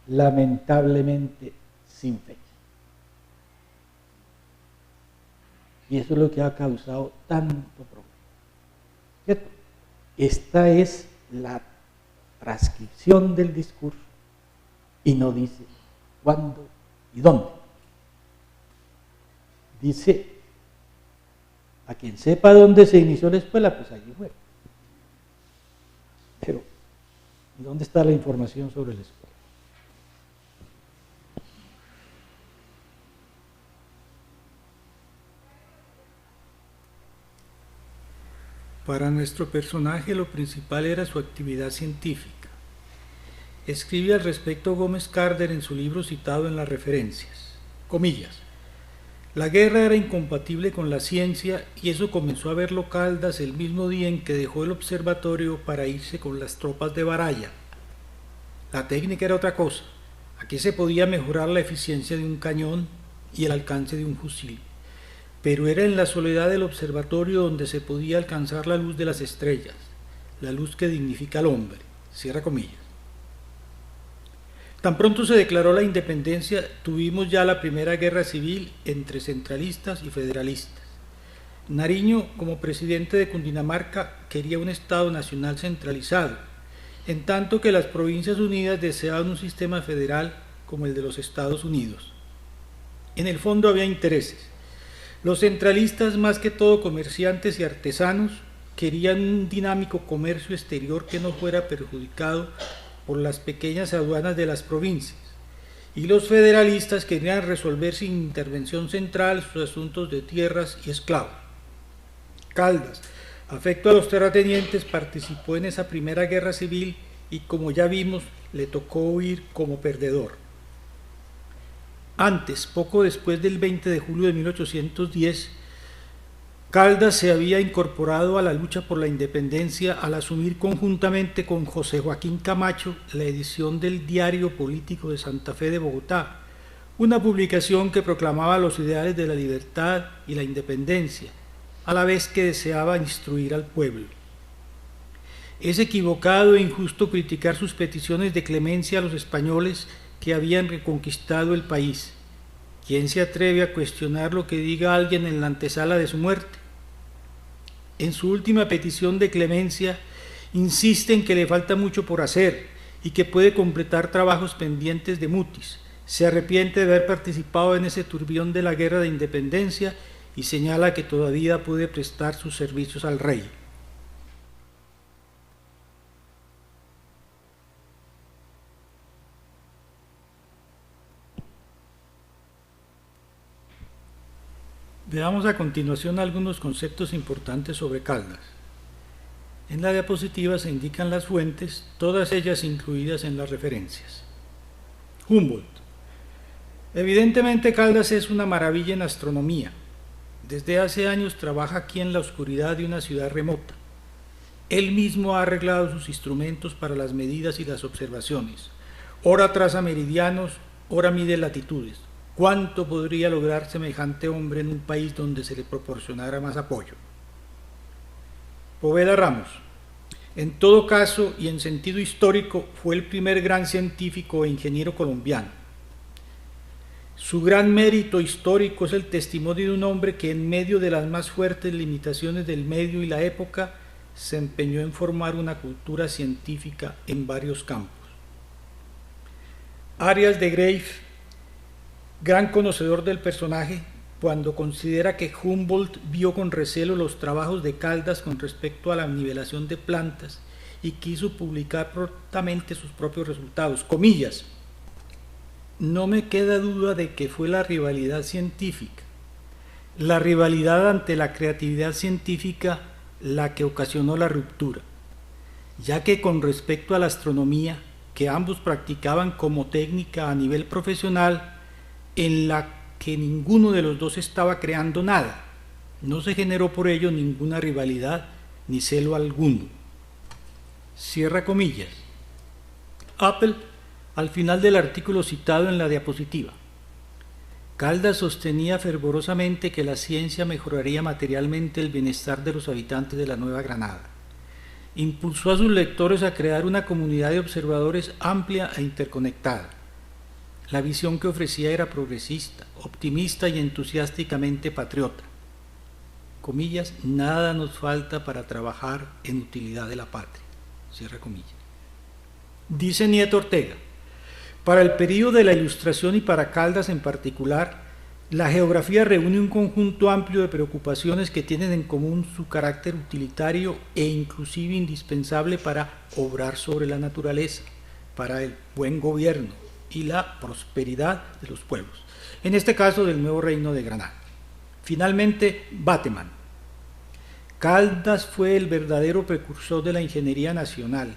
lamentablemente sin fecha. Y eso es lo que ha causado tanto problema. ¿Cierto? Esta es la transcripción del discurso y no dice cuándo y dónde. Dice, a quien sepa dónde se inició la escuela, pues allí fue. Pero, ¿y dónde está la información sobre la escuela? Para nuestro personaje lo principal era su actividad científica. Escribe al respecto Gómez Carder en su libro citado en las referencias, comillas, La guerra era incompatible con la ciencia y eso comenzó a verlo Caldas el mismo día en que dejó el observatorio para irse con las tropas de Baraya. La técnica era otra cosa. Aquí se podía mejorar la eficiencia de un cañón y el alcance de un fusil, pero era en la soledad del observatorio donde se podía alcanzar la luz de las estrellas, la luz que dignifica al hombre, cierra comillas. Tan pronto se declaró la independencia, tuvimos ya la primera guerra civil entre centralistas y federalistas. Nariño, como presidente de Cundinamarca, quería un Estado nacional centralizado, en tanto que las Provincias Unidas deseaban un sistema federal como el de los Estados Unidos. En el fondo había intereses. Los centralistas, más que todo comerciantes y artesanos, querían un dinámico comercio exterior que no fuera perjudicado por las pequeñas aduanas de las provincias, y los federalistas querían resolver sin intervención central sus asuntos de tierras y esclavos. Caldas, afecto a los terratenientes, participó en esa primera guerra civil y, como ya vimos, le tocó huir como perdedor. Antes, poco después del 20 de julio de 1810, Caldas se había incorporado a la lucha por la independencia al asumir conjuntamente con José Joaquín Camacho la edición del Diario Político de Santa Fe de Bogotá, una publicación que proclamaba los ideales de la libertad y la independencia, a la vez que deseaba instruir al pueblo. Es equivocado e injusto criticar sus peticiones de clemencia a los españoles que habían reconquistado el país. ¿Quién se atreve a cuestionar lo que diga alguien en la antesala de su muerte? En su última petición de clemencia, insiste en que le falta mucho por hacer y que puede completar trabajos pendientes de mutis. Se arrepiente de haber participado en ese turbión de la guerra de independencia y señala que todavía puede prestar sus servicios al rey. Veamos a continuación algunos conceptos importantes sobre Caldas. En la diapositiva se indican las fuentes, todas ellas incluidas en las referencias. Humboldt. Evidentemente Caldas es una maravilla en astronomía. Desde hace años trabaja aquí en la oscuridad de una ciudad remota. Él mismo ha arreglado sus instrumentos para las medidas y las observaciones. Ora traza meridianos, ora mide latitudes. ¿Cuánto podría lograr semejante hombre en un país donde se le proporcionara más apoyo? Poveda Ramos. En todo caso y en sentido histórico, fue el primer gran científico e ingeniero colombiano. Su gran mérito histórico es el testimonio de un hombre que en medio de las más fuertes limitaciones del medio y la época se empeñó en formar una cultura científica en varios campos. Arias de Greiff, gran conocedor del personaje, cuando considera que Humboldt vio con recelo los trabajos de Caldas con respecto a la nivelación de plantas y quiso publicar prontamente sus propios resultados. Comillas, no me queda duda de que fue la rivalidad científica, la rivalidad ante la creatividad científica la que ocasionó la ruptura, ya que con respecto a la astronomía, que ambos practicaban como técnica a nivel profesional, en la que ninguno de los dos estaba creando nada, no se generó por ello ninguna rivalidad ni celo alguno. Cierra comillas. Apple, al final del artículo citado en la diapositiva. Caldas sostenía fervorosamente que la ciencia mejoraría materialmente el bienestar de los habitantes de la Nueva Granada. Impulsó a sus lectores a crear una comunidad de observadores amplia e interconectada. La visión que ofrecía era progresista, optimista y entusiásticamente patriota. Comillas, nada nos falta para trabajar en utilidad de la patria. Cierra comillas. Dice Nieto Ortega, para el período de la Ilustración y para Caldas en particular, la geografía reúne un conjunto amplio de preocupaciones que tienen en común su carácter utilitario e inclusive indispensable para obrar sobre la naturaleza, para el buen gobierno y la prosperidad de los pueblos, en este caso del nuevo reino de Granada. Finalmente, Bateman. Caldas fue el verdadero precursor de la ingeniería nacional.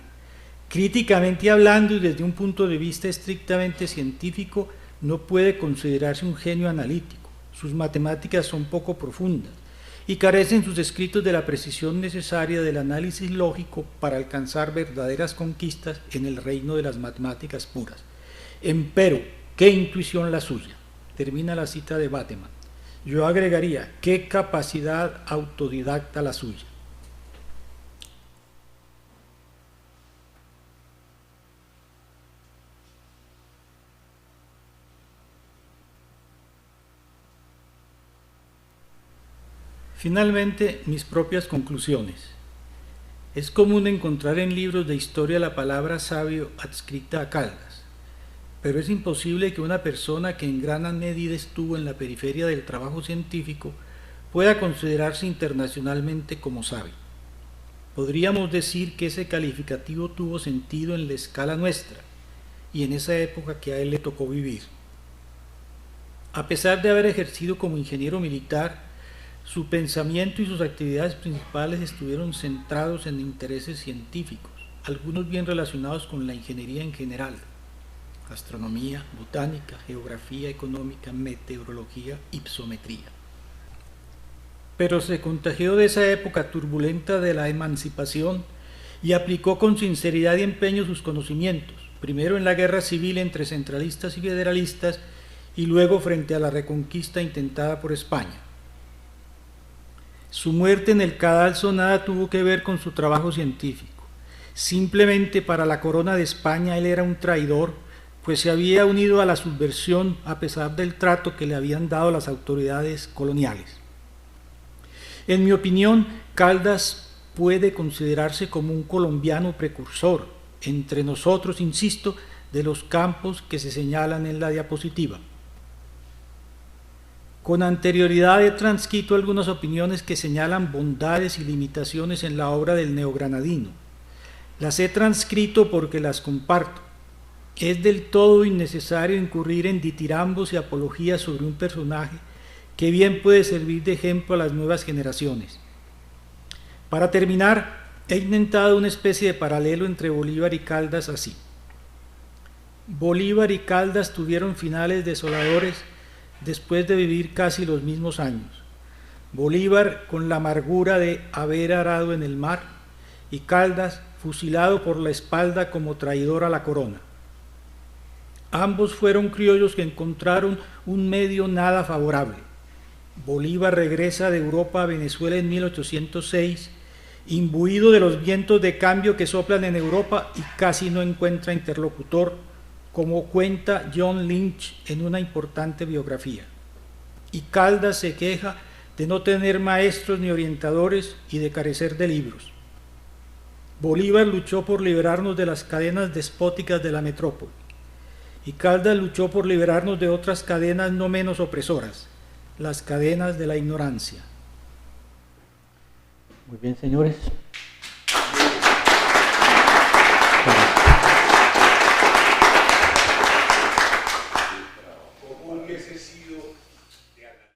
Críticamente hablando y desde un punto de vista estrictamente científico, no puede considerarse un genio analítico, Sus matemáticas son poco profundas y carecen sus escritos de la precisión necesaria del análisis lógico para alcanzar verdaderas conquistas en el reino de las matemáticas puras. Empero, qué intuición la suya. Termina la cita de Bateman. Yo agregaría, qué capacidad autodidacta la suya. Finalmente, mis propias conclusiones. Es común encontrar en libros de historia la palabra sabio adscrita a Caldas, pero es imposible que una persona que en gran medida estuvo en la periferia del trabajo científico pueda considerarse internacionalmente como sabio. Podríamos decir que ese calificativo tuvo sentido en la escala nuestra y en esa época que a él le tocó vivir. A pesar de haber ejercido como ingeniero militar, su pensamiento y sus actividades principales estuvieron centrados en intereses científicos, algunos bien relacionados con la ingeniería en general, astronomía, botánica, geografía económica, meteorología, hipsometría. Pero se contagió de esa época turbulenta de la emancipación y aplicó con sinceridad y empeño sus conocimientos, primero en la guerra civil entre centralistas y federalistas y luego frente a la reconquista intentada por España. Su muerte en el cadalso nada tuvo que ver con su trabajo científico. Simplemente para la corona de España él era un traidor, pues se había unido a la subversión a pesar del trato que le habían dado las autoridades coloniales. En mi opinión, Caldas puede considerarse como un colombiano precursor, entre nosotros, insisto, de los campos que se señalan en la diapositiva. Con anterioridad he transcrito algunas opiniones que señalan bondades y limitaciones en la obra del neogranadino. Las he transcrito porque las comparto. Es del todo innecesario incurrir en ditirambos y apologías sobre un personaje que bien puede servir de ejemplo a las nuevas generaciones. Para terminar, he intentado una especie de paralelo entre Bolívar y Caldas así. Bolívar y Caldas tuvieron finales desoladores después de vivir casi los mismos años. Bolívar con la amargura de haber arado en el mar y Caldas fusilado por la espalda como traidor a la corona. Ambos fueron criollos que encontraron un medio nada favorable. Bolívar regresa de Europa a Venezuela en 1806, imbuido de los vientos de cambio que soplan en Europa y casi no encuentra interlocutor, como cuenta John Lynch en una importante biografía. Y Caldas se queja de no tener maestros ni orientadores y de carecer de libros. Bolívar luchó por liberarnos de las cadenas despóticas de la metrópoli, y Caldas luchó por liberarnos de otras cadenas no menos opresoras, las cadenas de la ignorancia. Muy bien, señores.